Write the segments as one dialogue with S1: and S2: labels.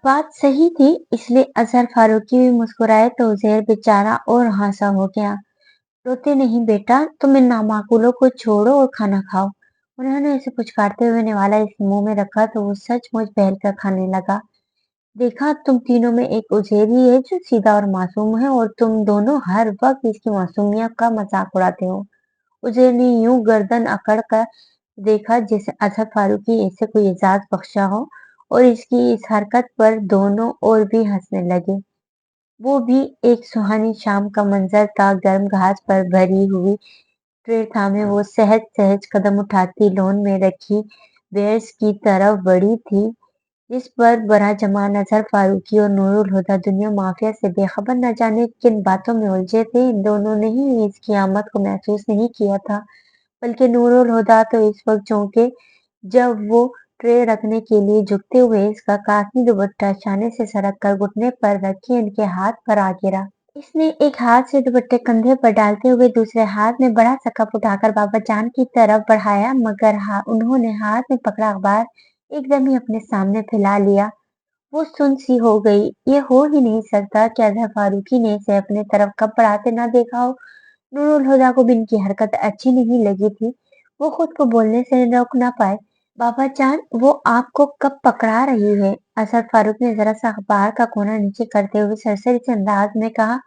S1: बात सही थी, इसलिए अजहर फारूकी भी मुस्कुराए तो उज़ैर बेचारा और हंसा हो गया। रोते नहीं बेटा, तुम इन नामाकुलों को छोड़ो और खाना खाओ। उन्होंने उसे पुचकारते हुए निवाला इस मुंह में रखा तो वो सचमुच बहल कर खाने लगा। देखा, तुम तीनों में एक उज़ैर ही है जो सीधा और मासूम है, और तुम दोनों हर वक्त इसकी मासूमियत का मजाक उड़ाते हो। उज़ैर ने यूं गर्दन अकड़ कर देखा जैसे अजहर फारूकी इसे कोई एजाज बख्शा हो, और इसकी इस हरकत पर दोनों और भी हंसने लगे। वो भी एक सुहानी शाम का मंजर था। गर्म घास पर भरी हुई ट्रे थामे वो सहज सहज कदम उठाती लॉन में रखी बेयर्स की तरफ बढ़ी थी, जिस पर बड़ा जमान अजहर फारूकी और नूरुल हुदा दुनिया माफिया से बेखबर न जाने किन बातों में उलझे थे। इन दोनों ने ही इसकी आमद को महसूस नहीं किया था, बल्कि नूरुल हुदा तो इस वक्त चौंके जब वो ट्रे रखने के लिए झुकते हुए इसका काफी दुपट्टा शाने से सरक कर घुटने पर रखे इनके हाथ पर आ गिरा। इसने एक हाथ से दुपट्टे कंधे पर डालते हुए दूसरे हाथ में बड़ा सा कप उठाकर बाबा जान की तरफ बढ़ाया, मगर उन्होंने हाथ में पकड़ा अखबार एकदम ही अपने सामने फैला लिया। वो सुन सी हो गई। ये हो ही नहीं सकता कि अजहर फारूकी ने इसे अपने तरफ कब बढ़ाते ना देखा हो। नूरुल हुदा को भी इनकी हरकत अच्छी नहीं लगी थी। वो खुद को बोलने से रोक ना पाए। बाबा जान, वो आपको कब पकड़ा रही है? असद फारूक ने जरा सा अखबार का कोना नीचे करते हुए सरसरी से अंदाज में कहा।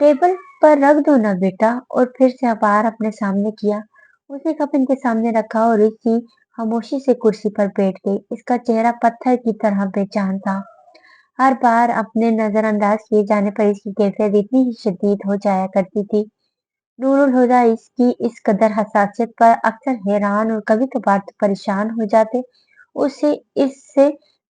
S1: टेबल पर रख दो ना बेटा। और फिर से अखबार अपने सामने किया। उसने कप इनके सामने रखा और इसी खामोशी से कुर्सी पर बैठ गई। इसका चेहरा पत्थर की तरह बेजान था। हर बार अपने नजरअंदाज किए जाने पर इसकी कैफियत इतनी ही शदीद हो जाया करती थी। नूरुल हुदा इसकी इस कदर हसासियत पर अक्सर हैरान और कभी कभार तो परेशान हो जाते। उसे इससे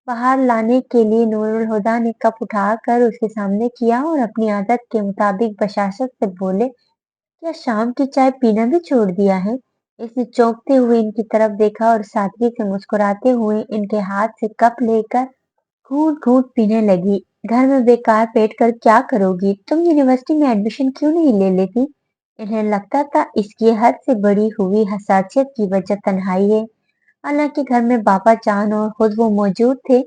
S1: बाहर लाने के लिए नूरुल हुदा ने कप उठाकर उसके सामने किया और अपनी आदत के मुताबिक बशाशत से बोले, क्या शाम की चाय पीना भी छोड़ दिया है? इसने चौंकते हुए इनकी तरफ देखा और सादगी से मुस्कुराते हुए इनके हाथ से कप लेकर घूंट घूंट पीने लगी। घर में बेकार बैठकर क्या करोगी? तुम यूनिवर्सिटी में एडमिशन क्यों नहीं ले लेती? इन्हें लगता था इसकी हद से बढ़ी हुई हसासियत की वजह तन्हाई है। हालांकि घर में बाबा जान और खुद वो मौजूद थे,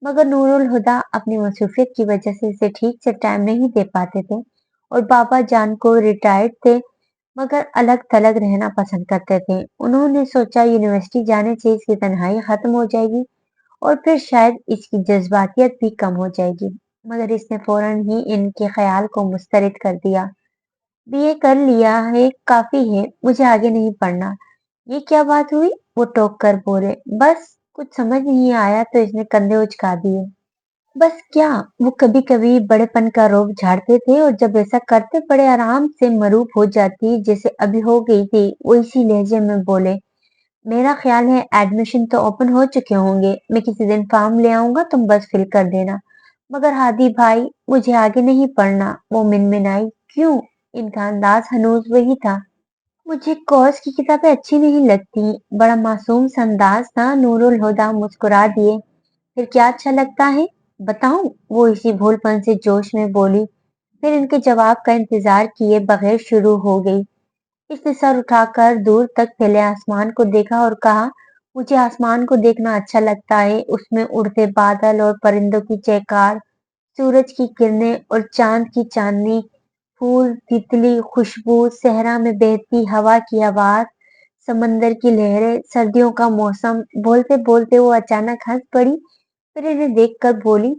S1: मगर नूरुल हुदा अपनी मसरूफियत की वजह से इसे ठीक से टाइम नहीं दे पाते थे, और बाबा जान को रिटायर्ड थे मगर अलग थलग रहना पसंद करते थे। उन्होंने सोचा यूनिवर्सिटी जाने से इसकी तन्हाई खत्म हो जाएगी और फिर शायद इसकी जज्बातियत भी कम हो जाएगी, मगर इसने फौरन ही इनके ख्याल को मुस्तरद कर दिया। बीए कर लिया है, काफी है, मुझे आगे नहीं पढ़ना। ये क्या बात हुई? वो टोक कर बोले। बस कुछ समझ नहीं आया तो इसने कंधे उचका दिए। बस क्या? वो कभी कभी बड़ेपन का रोब झाड़ते थे और जब ऐसा करते बड़े आराम से मरूब हो जाती जैसे अभी हो गई थी। वो इसी लहजे में बोले, मेरा ख्याल है एडमिशन तो ओपन हो चुके होंगे, मैं किसी दिन फॉर्म ले आऊंगा, तुम बस फिल कर देना। मगर हादी भाई, मुझे आगे नहीं पढ़ना, वो मिनमिनाई। क्यों? इनका अंदाज हनूज वही था। मुझे कोर्स की किताबें अच्छी नहीं लगती। बड़ा मासूम सा अंदाज था। नूरुल हुदा मुस्कुरा दिए। फिर क्या अच्छा लगता है, बताऊं? वो इसी भोलपन से जोश में बोली। फिर इनके जवाब का इंतजार किए बगैर शुरू हो गई। इसने सर उठाकर दूर तक फैले आसमान को देखा और कहा, मुझे आसमान को देखना अच्छा लगता है। उसमें उड़ते बादल और परिंदों की चहकार, सूरज की किरणें और चांद की चांदनी, फूल, तितली, खुशबू, सहरा में बहती हवा की आवाज, समंदर की लहरें, सर्दियों का मौसम। बोलते बोलते वो अचानक हंस पड़ी। फिर इन्हें देखकर बोली,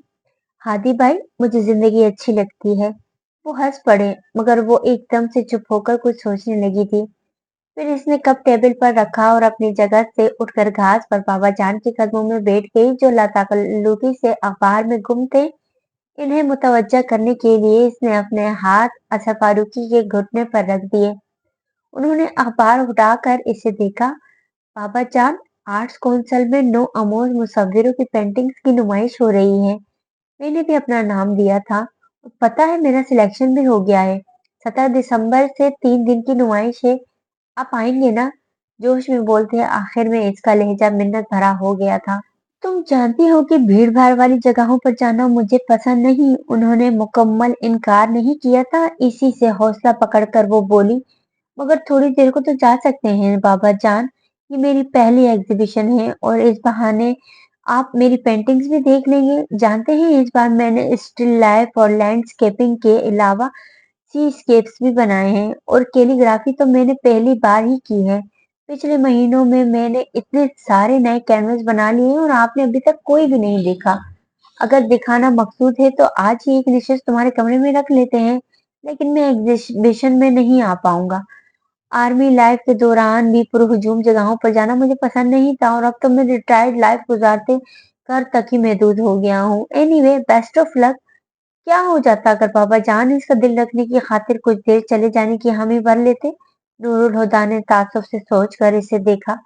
S1: हादी भाई, मुझे जिंदगी अच्छी लगती है। वो हंस पड़े, मगर वो एकदम से चुप होकर कुछ सोचने लगी थी। फिर इसने कप टेबल पर रखा और अपनी जगह से उठकर घास पर बाबा जान के कदमों में बैठ गई, जो लाताकल्लुफी से अखबार में गुम थे। इन्हें मुतवज्जा करने के लिए इसने अपने हाथ असर फारूकी के घुटने पर रख दिए। उन्होंने अखबार उठाकर इसे देखा। बाबा जान, आर्ट्स काउंसिल में नो अमोज मुसव्विरों की पेंटिंग्स की नुमाइश हो रही है। मैंने भी अपना नाम दिया था। पता है, मेरा सिलेक्शन भी हो गया है। 17 दिसंबर से 3 दिन की नुमाइश है। आप आएंगे ना? जोश में बोलते आखिर में इसका लहजा मिन्नत भरा हो गया था। तुम जानती हो कि भीड़ भाड़ वाली जगहों पर जाना मुझे पसंद नहीं। उन्होंने मुकम्मल इनकार नहीं किया था। इसी से हौसला पकड़कर वो बोली, मगर थोड़ी देर को तो जा सकते हैं बाबा जान। ये मेरी पहली एग्जीबिशन है और इस बहाने आप मेरी पेंटिंग्स भी देख लेंगे। जानते हैं इस बार मैंने स्टिल लाइफ और लैंडस्केपिंग के अलावा सीस्केप्स भी बनाए हैं और कैलीग्राफी तो मैंने पहली बार ही की है। पिछले महीनों में मैंने इतने सारे नए कैनवस बना लिए हैं और आपने अभी तक कोई भी नहीं देखा। अगर दिखाना मकसूद है तो आज ही एक निश्चित तुम्हारे कमरे में रख लेते हैं, लेकिन मैं एग्जीबिशन में नहीं आ पाऊंगा। आर्मी लाइफ के दौरान भी पुरहुजूम जगहों पर जाना मुझे पसंद नहीं था और अब तो मैं रिटायर्ड लाइफ गुजारते घर तक ही महदूद हो गया हूँ। Anyway, best of luck. क्या हो जाता अगर बाबा जान इसका दिल रखने की खातिर कुछ देर चले जाने की हामी भर लेते? नूरुल हुदा ने ताज्जुब से सोचकर इसे देखा।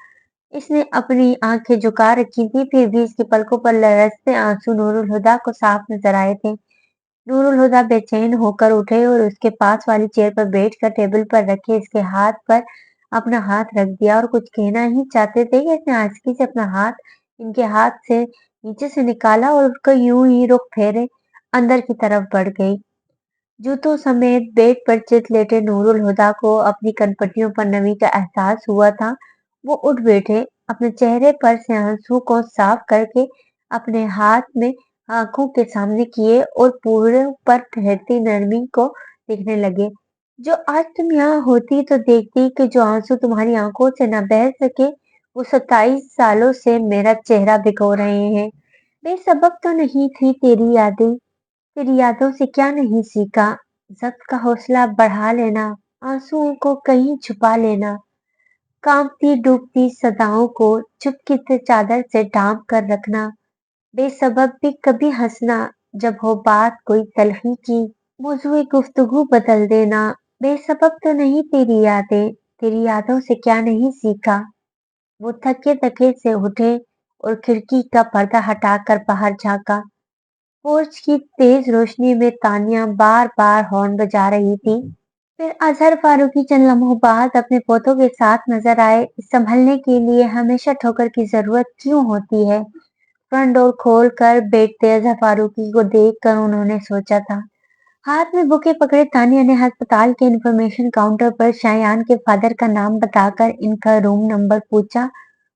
S1: इसने अपनी आंखें झुका रखी थी, फिर भी इसकी पलकों पर लरसते आंसू नूरुल हुदा को साफ नजर आए थे। नूरुल हुदा बेचैन होकर उठे और उसके पास वाली चेयर पर बैठकर टेबल पर रखे इसके हाथ पर अपना हाथ रख दिया और कुछ कहना ही चाहते थे कि इसने आंचकी से अपना हाथ इनके हाथ से नीचे से निकाला और उसका यूं ही रुख फेरे अंदर की तरफ बढ़ गई। जूतों समेत बेड पर चित लेटे नूरुल हुदा को अपनी कनपटियों पर नमी का एहसास हुआ था। वो उठ बैठे, अपने चेहरे पर से आंसू को साफ करके अपने हाथ में आंखों के सामने किए और पूरे पर ठहरती नरमी को देखने लगे। जो आज तुम यहाँ होती तो देखती कि जो आंसू तुम्हारी आंखों से न बह सके वो 27 सालों से मेरा चेहरा भिगो रहे हैं। बेसबब तो नहीं थी तेरी यादें, तेरी यादों से क्या नहीं सीखा। जब्त का हौसला बढ़ा लेना, आंसुओं को कहीं छुपा लेना, कांपती डूबती सदाओं को चुपके से चादर से ढांप कर रखना, बेसबब भी कभी हंसना जब हो बात कोई तलखी की, मौजूए गुफ्तगू बदल देना। बेसबब तो नहीं तेरी यादें, तेरी यादों से क्या नहीं सीखा। वो थके थके से उठे और खिड़की का पर्दा हटाकर बाहर झांका। पोर्च की तेज रोशनी में तानिया बार बार हॉर्न बजा रही थी। फिर अजहर फारूकी चंद लम्हों बाद अपने पोतों के साथ नजर आए। संभलने के लिए हमेशा ठोकर की जरूरत क्यों होती है? फ्रंट डोर खोल कर बैठते अजहर फारूकी को देख कर उन्होंने सोचा था। हाथ में बुके पकड़े तानिया ने अस्पताल के इंफॉर्मेशन काउंटर पर शायान के फादर का नाम बताकर इनका रूम नंबर पूछा।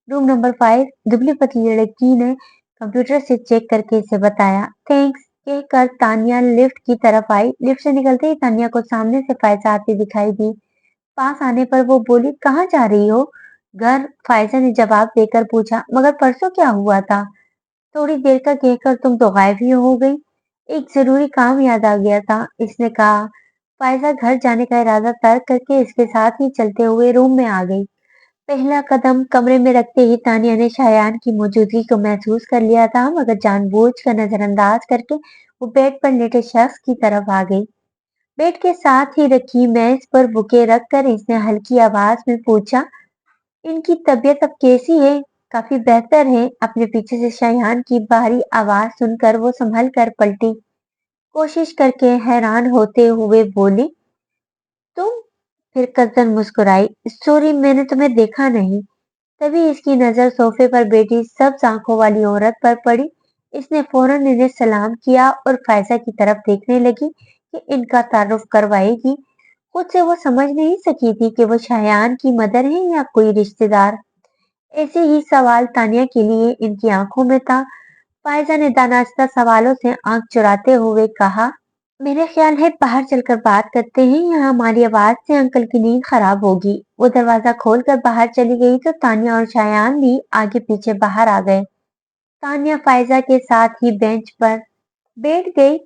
S1: Room number 5। दुबली पतली लड़की ने कंप्यूटर से चेक करके इसे बताया। थैंक्स कहकर तानिया लिफ्ट की तरफ आई। लिफ्ट से निकलते ही तानिया को सामने से फायजा आती दिखाई दी। पास आने पर वो बोली, कहाँ जा रही हो? घर, फायजा ने जवाब देकर पूछा। मगर परसों क्या हुआ था? थोड़ी देर का कहकर तुम तो गायब ही हो गई। एक जरूरी काम याद आ गया था, इसने कहा। फायजा घर जाने का इरादा तर्क करके इसके साथ ही चलते हुए रूम में आ गई। पहला कदम कमरे में रखते ही तानिया ने शायान की मौजूदगी को महसूस कर लिया था, मगर जानबूझकर नजरअंदाज करके वो बेड पर लेटे शख्स की तरफ आ गई। बेड के साथ ही रखी मेज पर बुके रखकर इसने हल्की आवाज में पूछा, इनकी तबीयत अब कैसी है? काफी बेहतर है। अपने पीछे से शायान की बाहरी आवाज सुनकर वो संभल कर पलटी। कोशिश करके हैरान होते हुए बोली, तुम? फिर कजन मुस्कुराई। सॉरी, मैंने तुम्हें देखा नहीं। तभी इसकी नजर सोफे पर बैठी सब्ज आंखों वाली औरत पर पड़ी। इसने फौरन इन्हें सलाम किया और फायजा की तरफ देखने लगी कि इनका तारुफ करवाएगी। खुद से वो समझ नहीं सकी थी कि वो शायान की मदर है या कोई रिश्तेदार। ऐसे ही सवाल तानिया के लिए इनकी आंखों में था। फायजा ने दानास्ता सवालों से आंख चुराते हुए कहा, मेरा ख्याल है बाहर चलकर बात करते हैं, यहाँ हमारी आवाज से अंकल की नींद खराब होगी। वो दरवाजा खोलकर बाहर चली गई तो तानिया और शायान भी आगे पीछे बाहर आ गए। तानिया फायजा के साथ ही बेंच पर बैठ गई।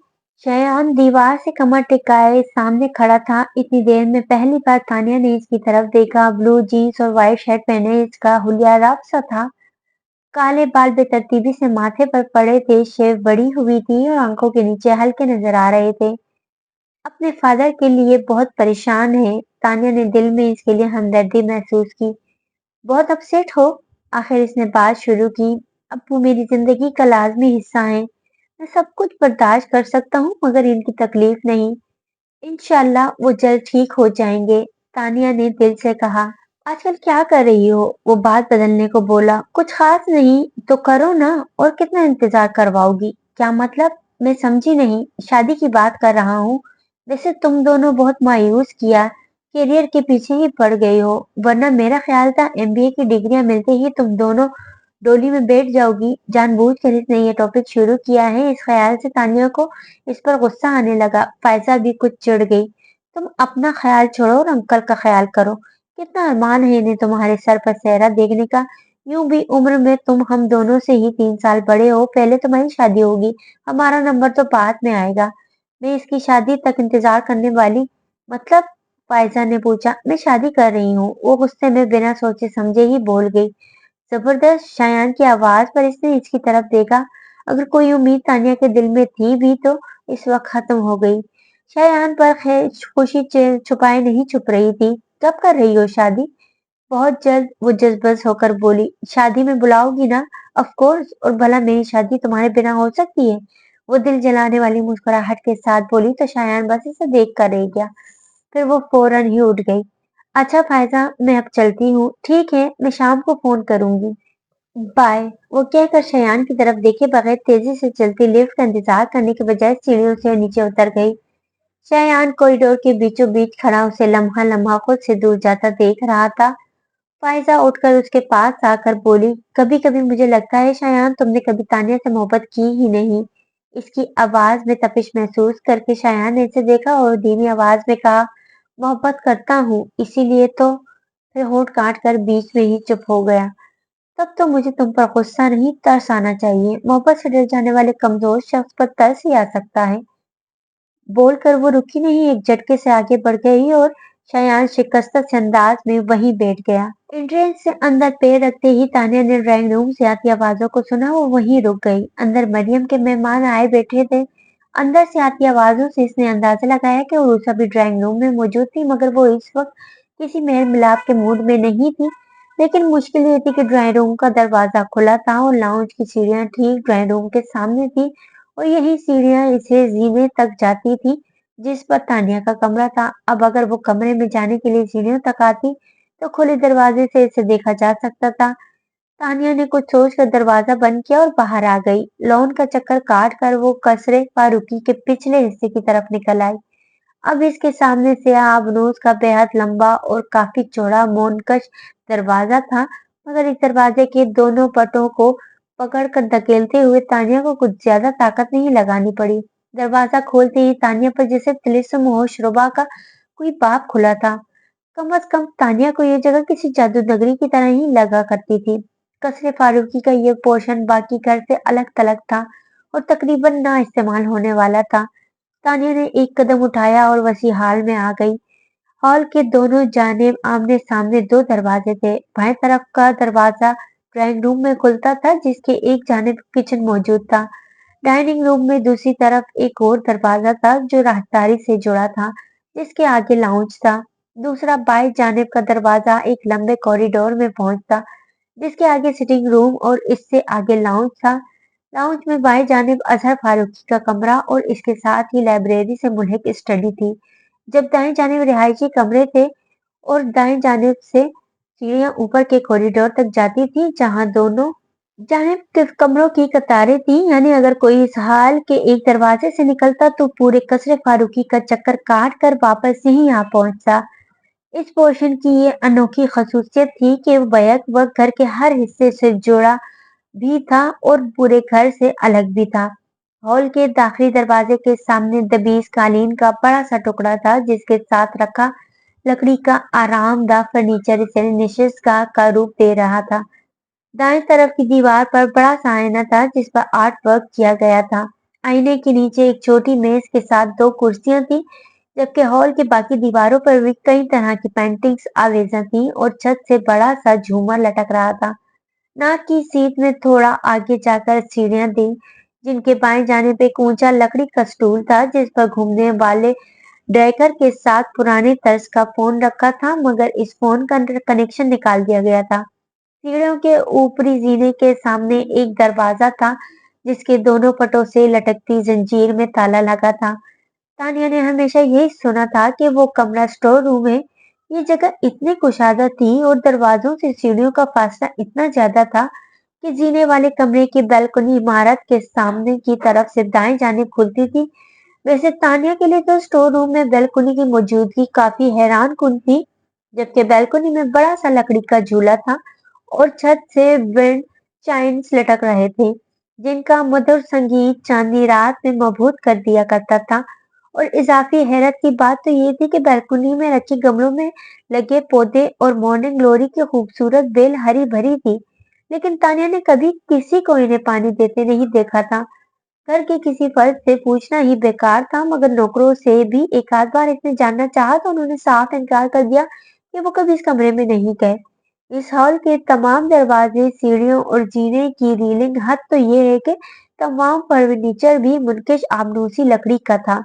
S1: शायान दीवार से कमर टिकाए सामने खड़ा था। इतनी देर में पहली बार तानिया ने इसकी तरफ देखा। ब्लू जीन्स और व्हाइट शर्ट पहने इसका हुलिया रफ सा था। काले बाल बेतरतीबी से माथे पर पड़े थे, शेव बड़ी हुई थी और आंखों के नीचे हल्के नजर आ रहे थे। अपने फादर के लिए बहुत परेशान है। तानिया ने दिल में इसके लिए हमदर्दी महसूस की। बहुत अपसेट हो? आखिर इसने बात शुरू की। अब्बू मेरी जिंदगी का लाजमी हिस्सा है। मैं सब कुछ बर्दाश्त कर सकता हूँ मगर इनकी तकलीफ नहीं। इंशाल्लाह वो जल्द ठीक हो जाएंगे। तानिया ने दिल से कहा। आजकल क्या कर रही हो? वो बात बदलने को बोला। कुछ खास नहीं तो करो ना, और कितना इंतजार करवाओगी? क्या मतलब? मैं समझी नहीं। शादी की बात कर रहा हूँ। वैसे तुम दोनों बहुत मायूस किया, करियर के पीछे ही पड़ गई हो, वरना मेरा ख्याल था एमबीए की डिग्रियां मिलते ही तुम दोनों डोली में बैठ जाओगी। जानबूझकर इसने ये टॉपिक शुरू किया है। इस ख्याल से तानिया को इस पर गुस्सा आने लगा। फायजा भी कुछ चिढ़ गई। तुम अपना ख्याल छोड़ो और अंकल का ख्याल करो। कितना अरमान है इन्हें तुम्हारे सर पर सेहरा देखने का। यूं भी उम्र में तुम हम दोनों से ही 3 साल बड़े हो। पहले तुम्हारी शादी होगी, हमारा नंबर तो बाद में आएगा। मैं इसकी शादी तक इंतजार करने वाली। मतलब? फायजा ने पूछा। मैं शादी कर रही हूँ, वो गुस्से में बिना सोचे समझे ही बोल गई। जबरदस्त! शायान की आवाज पर इसने इसकी तरफ देखा। अगर कोई उम्मीद तानिया के दिल में थी भी तो इस वक्त खत्म हो गई। शायान पर खैर खुशी छुपाए नहीं छुप रही थी। कब कर रही हो शादी? बहुत जल्द, वो जज्बस होकर बोली। शादी में बुलाओगी ना? Of course. और भला मेरी शादी तुम्हारे बिना हो सकती है? वो दिल जलाने वाली मुस्कुराहट के साथ बोली तो शायान बस इसे देख कर रह गया। फिर वो फौरन ही उठ गई। अच्छा फायजा, मैं अब चलती हूँ। ठीक है, मैं शाम को फोन करूंगी। बाय। वो कहकर शयान की तरफ देखे बगैर तेजी से चलती लिफ्ट का इंतजार करने के बजाय सीढ़ियों से नीचे उतर गई। शयान कॉरिडोर के बीचों बीच खड़ा उसे लम्हा लम्हा खुद से दूर जाता देख रहा था। फाइजा उठकर उसके पास आकर बोली, कभी कभी मुझे लगता है शयान तुमने कभी तानिया से मोहब्बत की ही नहीं। इसकी आवाज में तपिश महसूस करके शयान ने इसे देखा और धीमी आवाज में कहा, मोहब्बत करता हूँ, इसीलिए तो। फिर होंठ काट कर बीच में ही चुप हो गया। तब तो मुझे तुम पर गुस्सा नहीं, तरस आना चाहिए। मोहब्बत से डर जाने वाले कमजोर शख्स पर तरस ही आ सकता है। बोलकर वो रुकी नहीं, एक झटके से आगे बढ़ गई और शयान शिकस्त से अंदाज में वहीं बैठ गया। एंट्रेंस से अंदर पैर रखते ही तानिया ने ड्राइंग रूम से आती आवाजों को सुना। वो वहीं रुक गई। अंदर मरियम के मेहमान आए बैठे थे। अंदर से आती आवाजों से इसने अंदाजा लगाया कि उरूसा भी ड्राइंग रूम में मौजूद थी, मगर वो इस वक्त किसी मेल मिलाप के मूड में नहीं थी। लेकिन मुश्किल ये थी कि ड्राइंग रूम का दरवाजा खुला था और लाउंज की सीढ़ियां ठीक ड्राइंग रूम के सामने थी और यही सीढ़ियां इसे जीने तक जाती थी जिस पर तानिया का कमरा था। अब अगर वो कमरे में जाने के लिए सीढ़ियों तक आती तो खुले दरवाजे से इसे देखा जा सकता था। तानिया ने कुछ सोचकर दरवाजा बंद किया और बाहर आ गई। लॉन का चक्कर काट कर वो कसरे फारूकी के पिछले हिस्से की तरफ निकल आई। अब इसके सामने से आबनूस का बेहद लंबा और काफी चौड़ा मोनकश दरवाजा था, मगर इस दरवाजे के दोनों पटों को पकड़कर धकेलते हुए तानिया को कुछ ज्यादा ताकत नहीं लगानी पड़ी। दरवाजा खोलते ही तानिया पर जैसे तिलिस्म होशरुबा का कोई बाप खुला था। कम अज कम तानिया को यह जगह किसी जादू नगरी की तरह ही लगा करती थी। कसरे फारूकी का यह पोर्शन बाकी घर से अलग थलग था और तकरीबन ना इस्तेमाल होने वाला था। तानिया ने एक कदम उठाया और वसी हाल में आ गई। हॉल के दोनों जानिब आमने सामने दो दरवाजे थे। बाएं तरफ का दरवाजा ड्राइंग रूम में खुलता था, जिसके एक जानिब किचन मौजूद था। डाइनिंग रूम में दूसरी तरफ एक और दरवाजा था जो राहदारी से जुड़ा था, जिसके आगे लाउंज था। दूसरा बाएं जानिब का दरवाजा एक लंबे कॉरिडोर में पहुंचता, जिसके आगे सिटिंग रूम और इससे आगे लाउंज था। लाउंज में बाएं जानिब अजहर फारूकी का कमरा और इसके साथ ही लाइब्रेरी से मुल्हिक स्टडी थी। जब दाएं जानिब रिहायशी कमरे थे और दाएं जानिब से सीढ़ियां ऊपर के कॉरिडोर तक जाती थी, जहां दोनों जानिब के कमरों की कतारें थी। यानी अगर कोई इस हाल के एक दरवाजे से निकलता तो पूरे कसरे फारूकी का चक्कर काट कर वापस यहीं आ पहुंचता। इस पोर्शन की ये अनोखी खसूसियत थी कि वो बैक वक्त घर के हर हिस्से से जुड़ा भी था और पूरे घर से अलग भी था। हॉल के दाखिली दरवाजे के सामने दबीज कालीन का बड़ा सा टुकड़ा था, जिसके साथ रखा लकड़ी का आरामदाह फर्नीचर इसे निशिस्गा का रूप दे रहा था। दाएं तरफ की दीवार पर बड़ा सा आईना था जिस पर आर्ट वर्क किया गया था। आईने के नीचे एक छोटी मेज के साथ दो कुर्सियां थी, जबकि हॉल की बाकी दीवारों पर भी कई तरह की पेंटिंग्स आवेजा थी और छत से बड़ा सा झूमर लटक रहा था। नाक की सीट में थोड़ा आगे जाकर सीढ़ियां थी, जिनके बाएं जानिब एक ऊंचा लकड़ी का स्टूल था जिस पर घूमने वाले ड्रैकर के साथ पुराने तर्ज का फोन रखा था, मगर इस फोन का कनेक्शन निकाल दिया गया था। सीढ़ियों के ऊपरी जीने के सामने एक दरवाजा था, जिसके दोनों पटों से लटकती जंजीर में ताला लगा था। तानिया ने हमेशा यही सुना था कि वो कमरा स्टोर रूम है। ये जगह इतनी कुशादा थी और दरवाजों से सीढ़ियों का फासला इतना ज्यादा था कि जीने वाले कमरे की बैल्कनी इमारत के सामने की तरफ से दाएं जाने खुलती थी। वैसे तानिया के लिए तो स्टोर रूम में बैल्कनी की मौजूदगी काफी हैरान कुन थी, जबकि बैल्कनी में बड़ा सा लकड़ी का झूला था और छत से चाइन्स लटक रहे थे, जिनका मधुर संगीत चांदनी रात में मबहूत कर दिया करता था। और इजाफी हैरत की बात तो ये थी कि बालकनी में रखे गमलों में लगे पौधे और मॉर्निंग ग्लोरी की खूबसूरत बेल हरी भरी थी, लेकिन तानिया ने कभी किसी को इन्हें पानी देते नहीं देखा था। घर के किसी फर्द से पूछना ही बेकार था, मगर नौकरों से भी एक आध बार इसने जानना चाहा तो उन्होंने साफ इनकार कर दिया कि वो कभी इस कमरे में नहीं गए। इस हॉल के तमाम दरवाजे, सीढ़ियों और जीने की रीलिंग, हद तो ये है कि तमाम फर्नीचर भी मुनकिश आबनूसी लकड़ी का था।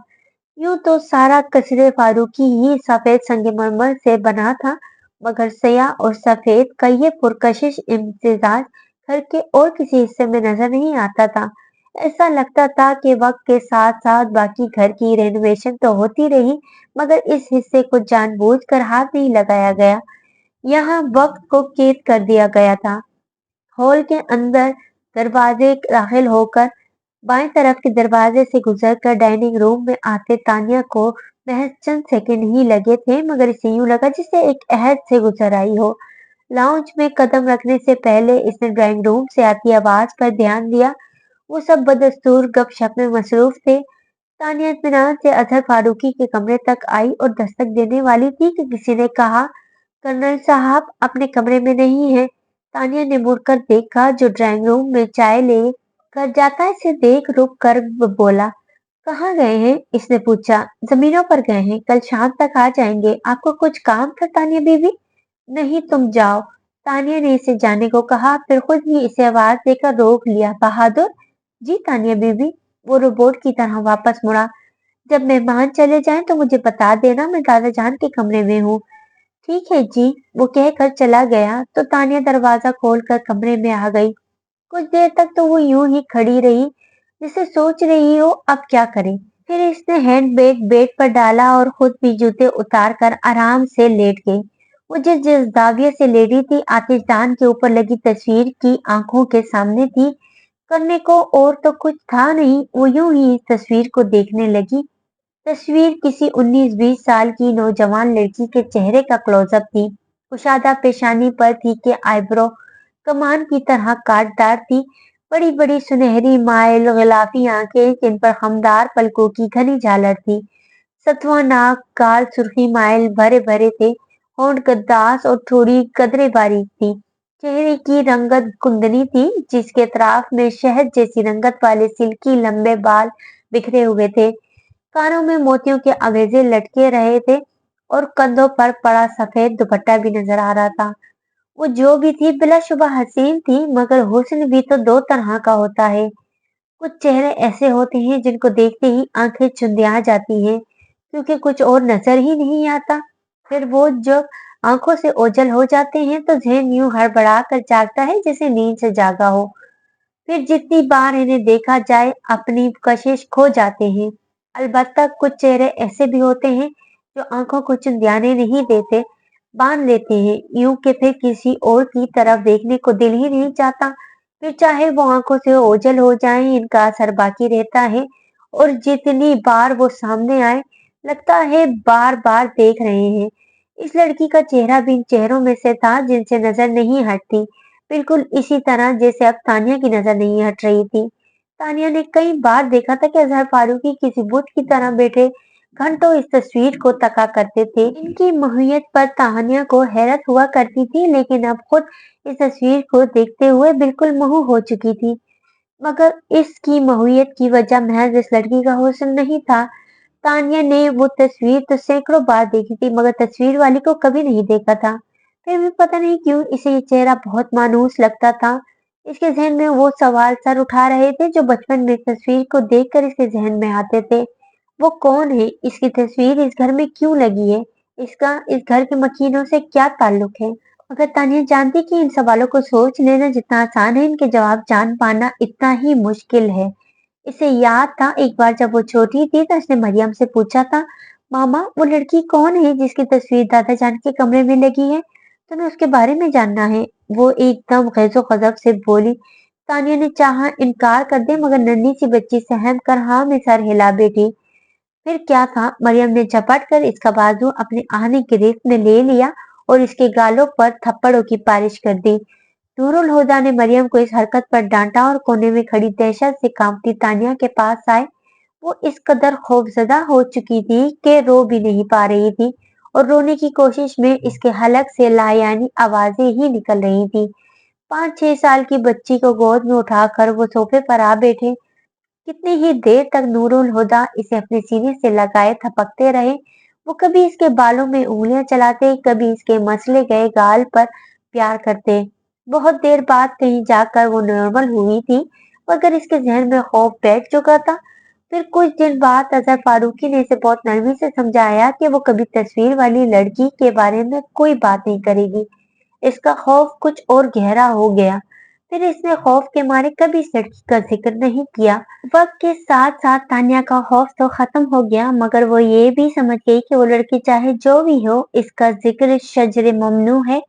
S1: यूं तो सारा कसरे फारूकी ही सफेद संगमरमर से बना था, मगर स्याह और सफेद का ये पुरकशिश इम्तिजाज घर के और किसी हिस्से में नजर नहीं आता था। ऐसा लगता था कि वक्त के साथ साथ बाकी घर की रेनोवेशन तो होती रही, मगर इस हिस्से को जानबूझकर हाथ नहीं लगाया गया। यहाँ वक्त को कैद कर दिया गया था। हॉल के अंदर दरवाजे दाखिल होकर बाएं तरफ के दरवाजे से गुजरकर डाइनिंग रूम में आते तानिया को महज चंद सेकंड ही लगे थे, मगर इसे यूं लगा जैसे एक अहद से गुजर आई हो। लाउंज में कदम रखने से पहले इसने ड्राइंग रूम से आती आवाज पर ध्यान दिया। वो सब बदस्तूर गपशप में मसरूफ थे। तानिया इत्मीनान से अजहर फारूकी के कमरे तक आई और दस्तक देने वाली थी कि किसी ने कहा, कर्नल साहब अपने कमरे में नहीं है। तानिया ने मुड़कर देखा, जो ड्राइंग रूम में चाय ले कर जाता है इसे देख रुक कर बोला, कहाँ गए हैं? इसने पूछा। जमीनों पर गए हैं, कल शाम तक आ जाएंगे। आपको कुछ काम था तानिया बीवी? नहीं, तुम जाओ। तानिया ने इसे जाने को कहा, फिर खुद ही इसे आवाज देकर रोक लिया। बहादुर। जी तानिया बीवी। वो रोबोट की तरह वापस मुड़ा। जब मेहमान चले जाएं तो मुझे बता देना, मैं दादा जान के कमरे में हूँ। ठीक है जी। वो कहकर चला गया तो तानिया दरवाजा खोलकर कमरे में आ गई। कुछ देर तक तो वो यूं ही खड़ी रही, जैसे सोच रही हो अब क्या करे। फिर इसने हैंड बैग बेड पर डाला और खुद भी जूते उतार कर आराम से लेट गई। वो जिस जिस जाविये से लेटी थी, आतिशदान के ऊपर लगी तस्वीर की आंखों के सामने थी। करने को और तो कुछ था नहीं, वो यूं ही इस तस्वीर को देखने लगी। तस्वीर किसी 19-20 साल की नौजवान लड़की के चेहरे का क्लोजअप थी। कुशादा पेशानी पर तीखे आईब्रो कमान की तरह काटदार थी। बड़ी बड़ी सुनहरी माइल गुलाबी आंखें, जिन पर खमदार पलकों की घनी झालर थी। सतवा नाक, गाल सुर्खी माइल भरे भरे थे। होंठ गद्दास और थोड़ी कदरे बारीक थी। चेहरे की रंगत कुंदनी थी, जिसके अतराफ में शहद जैसी रंगत वाले सिल्की लंबे बाल बिखरे हुए थे। कानों में मोतियों के अवेजे लटके रहे थे और कंधों पर पड़ा सफेद दुपट्टा भी नजर आ रहा था। वो जो भी थी बिलाशुबा हसीन थी, मगर हुस्न भी तो दो तरह का होता है। कुछ चेहरे ऐसे होते हैं जिनको देखते ही आंखें चुंधिया जाती हैं, क्योंकि कुछ और नजर ही नहीं आता। फिर वो जब आंखों से ओझल हो जाते हैं तो जहन यूं हड़बड़ा कर जागता है जैसे नींद से जागा हो। फिर जितनी बार इन्हें देखा जाए अपनी कशिश खो जाते हैं। अलबत्ता कुछ चेहरे ऐसे भी होते हैं जो आंखों को चुंधियाने नहीं देते, बांध लेते हैं यूं कि फिर किसी और की तरफ देखने को दिल ही नहीं चाहता। फिर चाहे वो आंखों से ओझल हो जाएं, इनका असर बाकी रहता है। और जितनी बार वो सामने आए, लगता है बार बार देख रहे हैं। इस लड़की का चेहरा भी इन चेहरों में से था जिनसे नजर नहीं हटती, बिल्कुल इसी तरह जैसे अब तानिया की नजर नहीं हट रही थी। तानिया ने कई बार देखा था कि अजहर फारूकी किसी बुत की तरह बैठे घंटों इस तस्वीर को तका करते थे। इनकी माहियत पर तानिया को हैरत हुआ करती थी, लेकिन अब खुद इस तस्वीर को देखते हुए बिल्कुल महू हो चुकी थी। मगर इसकी महुइयत की वजह महज इस लड़की का हुस्न नहीं था। तानिया ने वो तस्वीर तो सैकड़ों बार देखी थी, मगर तस्वीर वाली को कभी नहीं देखा था। फिर भी पता नहीं क्यों इसे ये चेहरा बहुत मानूस लगता था। इसके जहन में वो सवाल सर उठा रहे थे जो बचपन में तस्वीर को देखकर इसके जहन में आते थे। वो कौन है? इसकी तस्वीर इस घर में क्यों लगी है? इसका इस घर के मकीनों से क्या ताल्लुक है? अगर तानिया जानती कि इन सवालों को सोच लेना जितना आसान है, इनके जवाब जान पाना इतना ही मुश्किल है। इसे याद था एक बार जब वो छोटी थी तो उसने मरियम से पूछा था, मामा वो लड़की कौन है जिसकी तस्वीर दादा जान के कमरे में लगी है? तुम्हें उसके बारे में जानना है। वो एकदम गैज़ो गजब से बोली। तानिया ने चाहा इनकार कर दे, मगर नन्ही सी बच्ची सहम कर हाँ में सर हिला बैठी। फिर क्या था? मरियम ने झपट कर इसका बाजू अपने आहनी गिरफ्त में ले लिया और इसके गालों पर थप्पड़ों की बारिश कर दी। नूर उल हुदा ने मरियम को इस हरकत पर डांटा और कोने में खड़ी दहशत से कांपती तानिया के पास आए। वो इस कदर खौफजदा हो चुकी थी कि रो भी नहीं पा रही थी और रोने की कोशिश में इसके हलक से लायानी आवाजें ही निकल रही थी। 5-6 साल की बच्ची को गोद में उठाकर वो सोफे पर आ बैठे। कितनी ही देर तक नूरुल हुदा इसे अपने सीने से लगाए थपकते रहे। वो कभी इसके बालों में उंगलियां चलाते, कभी इसके मसले गए गाल पर प्यार करते। बहुत देर बाद कहीं जाकर वो नॉर्मल हुई थी, मगर इसके जहन में खौफ बैठ चुका था। फिर कुछ दिन बाद अजहर फारूकी ने इसे बहुत नरमी से समझाया कि वो कभी तस्वीर वाली लड़की के बारे में कोई बात नहीं करेगी। इसका खौफ कुछ और गहरा हो गया। फिर इसने खौफ के मारे कभी इस लड़की का जिक्र नहीं किया। वक्त के साथ साथ तान्या का खौफ तो खत्म हो गया, मगर वो ये भी समझ गई कि वो लड़की चाहे जो भी हो, इसका जिक्र शजरे ममनू है।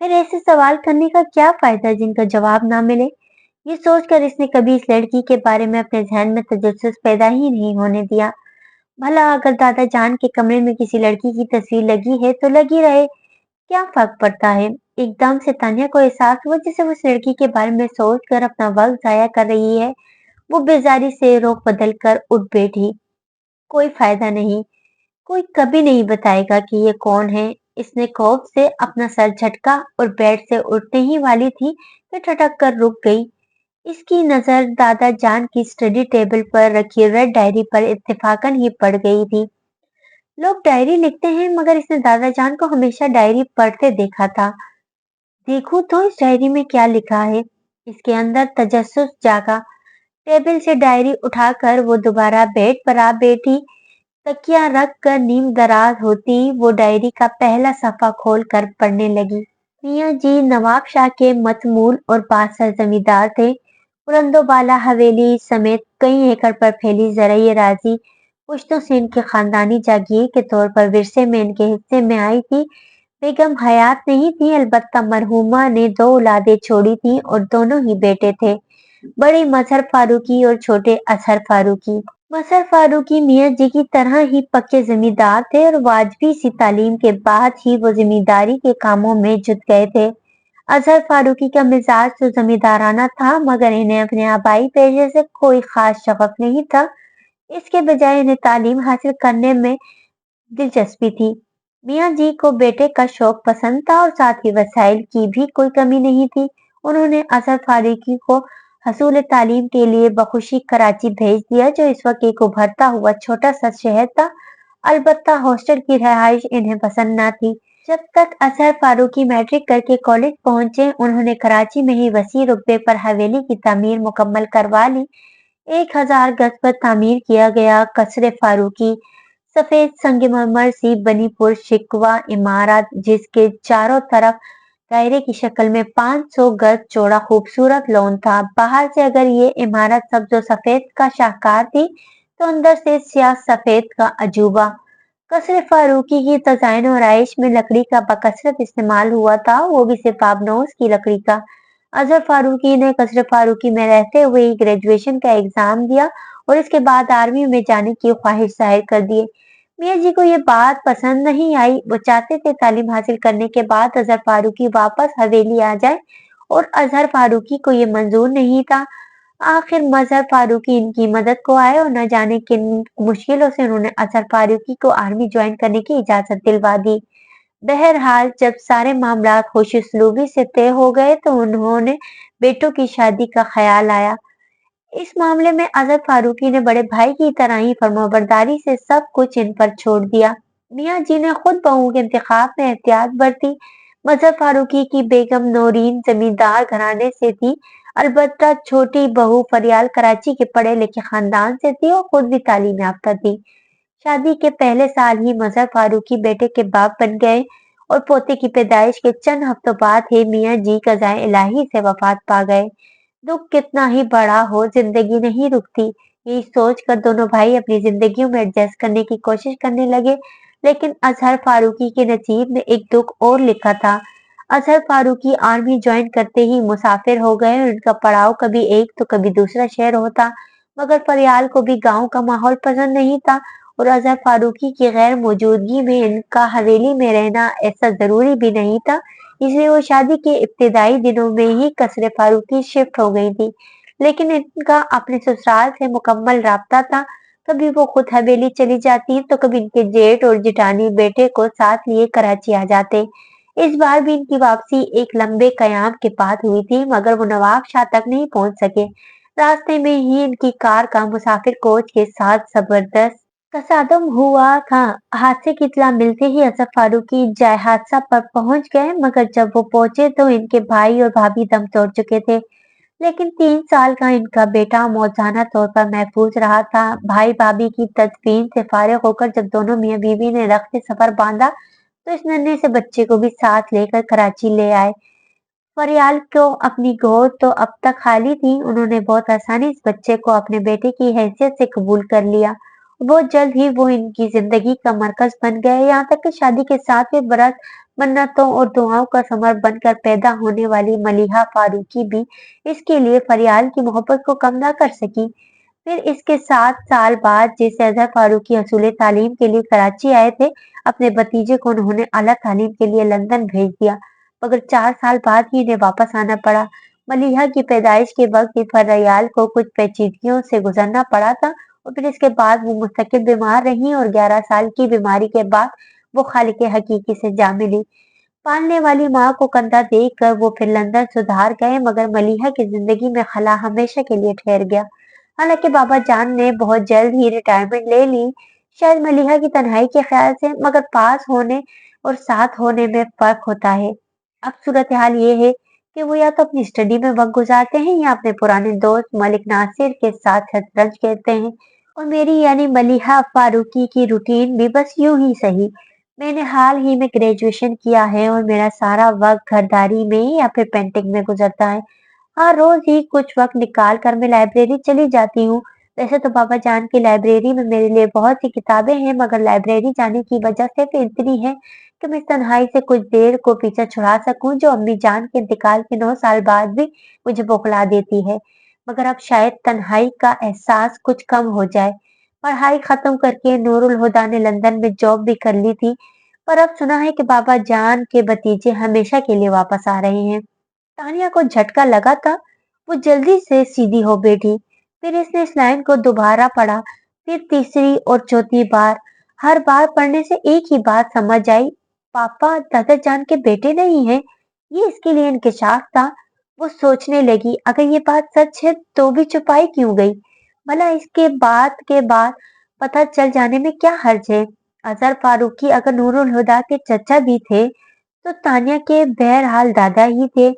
S1: फिर ऐसे सवाल करने का क्या फायदा जिनका जवाब ना मिले। ये सोचकर इसने कभी इस लड़की के बारे में अपने जहन में तजस्सुस पैदा ही नहीं होने दिया। भला अगर दादा जान के कमरे में किसी लड़की की तस्वीर लगी है तो लगी रहे, क्या फर्क पड़ता है। एकदम से तान्या को एहसास हुआ जैसे वो उस लड़की के बारे में सोचकर अपना वक्त जाया कर रही है। वो बेजारी से रुख बदल कर उठ बैठी। कोई फायदा नहीं, कोई कभी नहीं बताएगा कि ये कौन है। इसने खौफ से अपना सर झटका और बेड से उठने ही वाली थी कि ठटक कर रुक गई। इसकी नजर दादा जान की स्टडी टेबल पर रखी रेड डायरी पर इत्तेफाकन ही पड़ गई थी। लोग डायरी लिखते हैं, मगर इसने दादा जान को हमेशा डायरी पढ़ते देखा था। देखूं तो इस डायरी में क्या लिखा है। इसके अंदर तजस्सुस जागा। टेबल से डायरी उठाकर वो दोबारा बेड पर आ बैठी। तकिया रख कर नींद दराज होती वो डायरी का पहला सफा खोल कर पढ़ने लगी। मियाँ जी नवाब शाह के मतमूल और बादशाह जमींदार थे। बुलंदोबाला हवेली समेत कई एकड़ पर फैली ज़राए राजी पुश्तों से इनके खानदानी जागीर के तौर पर विरसे में इनके हिस्से में आई थी। बेगम हयात नहीं थी, अलबत्ता मरहूमा ने 2 औलादें छोड़ी थी और दोनों ही बेटे थे, बड़े मजहर फारूकी और छोटे अजहर फारूकी। मजहर फारूकी मियाँ जी की तरह ही पक्के जमींदार थे और वाजबी सी तालीम के बाद ही वो जिम्मेदारी के कामों में जुट गए थे। अजहर फारूकी का मिजाज तो जमींदाराना था, मगर इन्हें अपने आबाई पेशे से कोई खास शगफ नहीं था। इसके बजाय इन्हें तालीम हासिल करने में दिलचस्पी थी। मियाँ जी को बेटे का शौक पसंद था और साथ ही वसाइल की भी कोई कमी नहीं थी। उन्होंने अजहर फारूकी को हसूल तालीम के लिए बखुशी कराची भेज दिया, जो इस वक्त एक उभरता हुआ छोटा सा शहर था। अलबत्ता हॉस्टल की रिहाइश इन्हें पसंद न थी। जब तक अजहर फारूकी मैट्रिक करके कॉलेज पहुंचे, उन्होंने कराची में ही वसी रुकबे पर हवेली की तामीर मुकम्मल करवा ली। 1000 गज पर तामीर किया गया कसरे फारूकी सफेद संगमरमर सी बनी पुरशिकवा इमारत, जिसके चारों तरफ दायरे की शक्ल में 500 गज चौड़ा खूबसूरत लॉन था। बाहर से अगर ये इमारत सब्ज सफेद का शाहकार थी, तो अंदर से स्याह सफेद का अजूबा। कसरे फारूकी की तजाइन और आयश में लकड़ी का बकसरत इस्तेमाल हुआ था, वो भी सिर्फ आबनोज की लकड़ी का। अजहर फारूकी ने कसरे फारूकी में रहते हुए ही ग्रेजुएशन का एग्जाम दिया और इसके बाद आर्मी में जाने की ख्वाहिश जाहिर कर दी। मियाँ जी को ये बात पसंद नहीं आई। वो चाहते थे तालीम हासिल करने के बाद अजहर फारूकी वापस हवेली आ जाए, और अजहर फारूकी को ये मंजूर नहीं था। आखिर मजहर फारूकी इनकी मदद को आए और न जाने किन मुश्किलों से उन्होंने अजहर फारूकी को आर्मी ज्वाइन करने की इजाजत दिलवा दी। बहरहाल जब सारे मामला खुशउस्लूबी से तय हो गए, तो उन्होंने बेटों की शादी का ख्याल आया। इस मामले में अजहर फारूकी ने बड़े भाई की तरह ही फर्माबरदारी से सब कुछ इन पर छोड़ दिया। मियाँ जी ने खुद बहुओं के इंतखाब में एहतियात बरती। मजहर फारूकी की बेगम नौरीन जमींदार घराने से थी, अलबत्ता छोटी बहू फरियाल कराची के पढ़े लिखे खानदान से थी और खुद भी तालीम याफ्ता थी। शादी के पहले साल ही मजहर फारूकी बेटे के बाप बन गए और पोते की पैदाइश के चंद हफ्तों बाद ही मियाँ जी कज़ाए इलाही से वफात पा गए। दुख कितना ही बड़ा हो, जिंदगी नहीं रुकती। यही सोचकर दोनों भाई अपनी जिंदगियों में एडजस्ट करने की कोशिश करने लगे, लेकिन अजहर फारूकी के नसीब में एक दुख और लिखा था। अजहर फारूकी आर्मी ज्वाइन करते ही मुसाफिर हो गए और उनका पड़ाव कभी एक तो कभी दूसरा शहर होता। मगर फरियाल को भी गांव का माहौल पसंद नहीं था اور اظہر فاروقی کی غیر موجودگی میں ان کا حویلی میں رہنا ایسا ضروری بھی نہیں تھا، اس لیے وہ شادی کے ابتدائی دنوں میں ہی قصر فاروقی شفٹ ہو گئی تھی۔ لیکن ان کا اپنے سسرال سے مکمل رابطہ تھا، کبھی وہ خود حویلی چلی جاتی تو کبھی ان کے جیٹ اور جٹانی بیٹے کو ساتھ لیے کراچی آ جاتے۔ اس بار بھی ان کی واپسی ایک لمبے قیام کے بعد ہوئی تھی، مگر وہ نواب شاہ تک نہیں پہنچ سکے۔ راستے میں ہی ان کی کار کا مسافر کوچ کے ساتھ زبردست تصادم ہوا تھا۔ حادثے کی اطلاع ملتے ہی اظہر فاروقی جائے حادثہ پر پہنچ گئے، مگر جب وہ پہنچے تو ان کے بھائی اور بھابھی دم توڑ چکے تھے۔ لیکن 3 سال کا ان کا بیٹا موزانہ طور پر محفوظ رہا تھا۔ بھائی بھابھی کی تدفین سے فارغ ہو کر جب دونوں میاں بیوی نے رخت سفر باندھا تو اس ننھے سے بچے کو بھی ساتھ لے کر کراچی لے آئے۔ فریال کو اپنی گود تو اب تک خالی تھی، انہوں نے بہت آسانی اس بچے کو اپنے بیٹے کی حیثیت سے قبول کر لیا۔ بہت جلد ہی وہ ان کی زندگی کا مرکز بن گئے، یہاں تک کہ شادی کے 7ویں برس منتوں اور دعاؤں کا ثمر بن کر پیدا ہونے والی ملیحہ فاروقی بھی اس کے لیے فریال کی محبت کو کم نہ کر سکی۔ پھر اس کے 7 سال بعد جیسے اظہر فاروقی حصول تعلیم کے لیے کراچی آئے تھے، اپنے بھتیجے کو انہوں نے اعلیٰ تعلیم کے لیے لندن بھیج دیا، مگر 4 سال بعد ہی انہیں واپس آنا پڑا۔ ملیحہ کی پیدائش کے وقت بھی فریال کو کچھ پیچیدگیوں سے گزرنا پڑا تھا، اور پھر اس کے بعد وہ مستقل بیمار رہی اور 11 سال کی بیماری کے بعد وہ خالق حقیقی سے جا ملی۔ پالنے والی ماں کو کندھا دیکھ کر وہ پھر لندن سدھار گئے، مگر ملیحہ کی زندگی میں خلا ہمیشہ کے لیے ٹھہر گیا۔ حالانکہ بابا جان نے بہت جلد ہی ریٹائرمنٹ لے لی، شاید ملیحہ کی تنہائی کے خیال سے، مگر پاس ہونے اور ساتھ ہونے میں فرق ہوتا ہے۔ اب صورتحال یہ ہے کہ وہ یا تو اپنی اسٹڈی میں وقت گزارتے ہیں یا اپنے پرانے دوست ملک ناصر کے ساتھ شطرنج کھیلتے ہیں، اور میری یعنی ملیحہ فاروقی کی روٹین بھی بس یوں ہی سہی۔ میں نے حال ہی میں گریجویشن کیا ہے اور میرا سارا وقت گھرداری میں یا پھر پینٹنگ میں گزرتا ہے۔ ہاں، روز ہی کچھ وقت نکال کر میں لائبریری چلی جاتی ہوں۔ ویسے تو بابا جان کی لائبریری میں میرے لیے بہت سی کتابیں ہیں، مگر لائبریری جانے کی وجہ صرف اتنی ہے کہ میں اس تنہائی سے کچھ دیر کو پیچھا چھڑا سکوں جو امی جان کے انتقال کے 9 سال بعد بھی مجھے بوکھلا دیتی ہے۔ مگر اب شاید تنہائی کا احساس کچھ کم ہو جائے۔ پڑھائی ختم کر کے نور الہدیٰ نے لندن میں جاب بھی کر لی تھی، پر اب سنا ہے کہ بابا جان کے بھتیجے ہمیشہ کے لیے واپس آ رہے ہیں۔ تانیہ کو جھٹکا لگا تھا، وہ جلدی سے سیدھی ہو بیٹھی، پھر اس نے اس لائن کو دوبارہ پڑھا، پھر تیسری اور چوتھی بار۔ ہر بار پڑھنے سے ایک ہی بات سمجھ آئی، پاپا دادا جان کے بیٹے نہیں ہیں۔ یہ اس کے لیے انکشاف تھا۔ وہ سوچنے لگی، اگر یہ بات سچ ہے تو بھی چھپائی کیوں گئی؟ بھلا اس کے بعد پتہ چل جانے میں کیا حرج ہے؟ اظہر فاروقی اگر نور الہدیٰ کے چچا بھی تھے تو تانیہ کے بہرحال دادا ہی تھے۔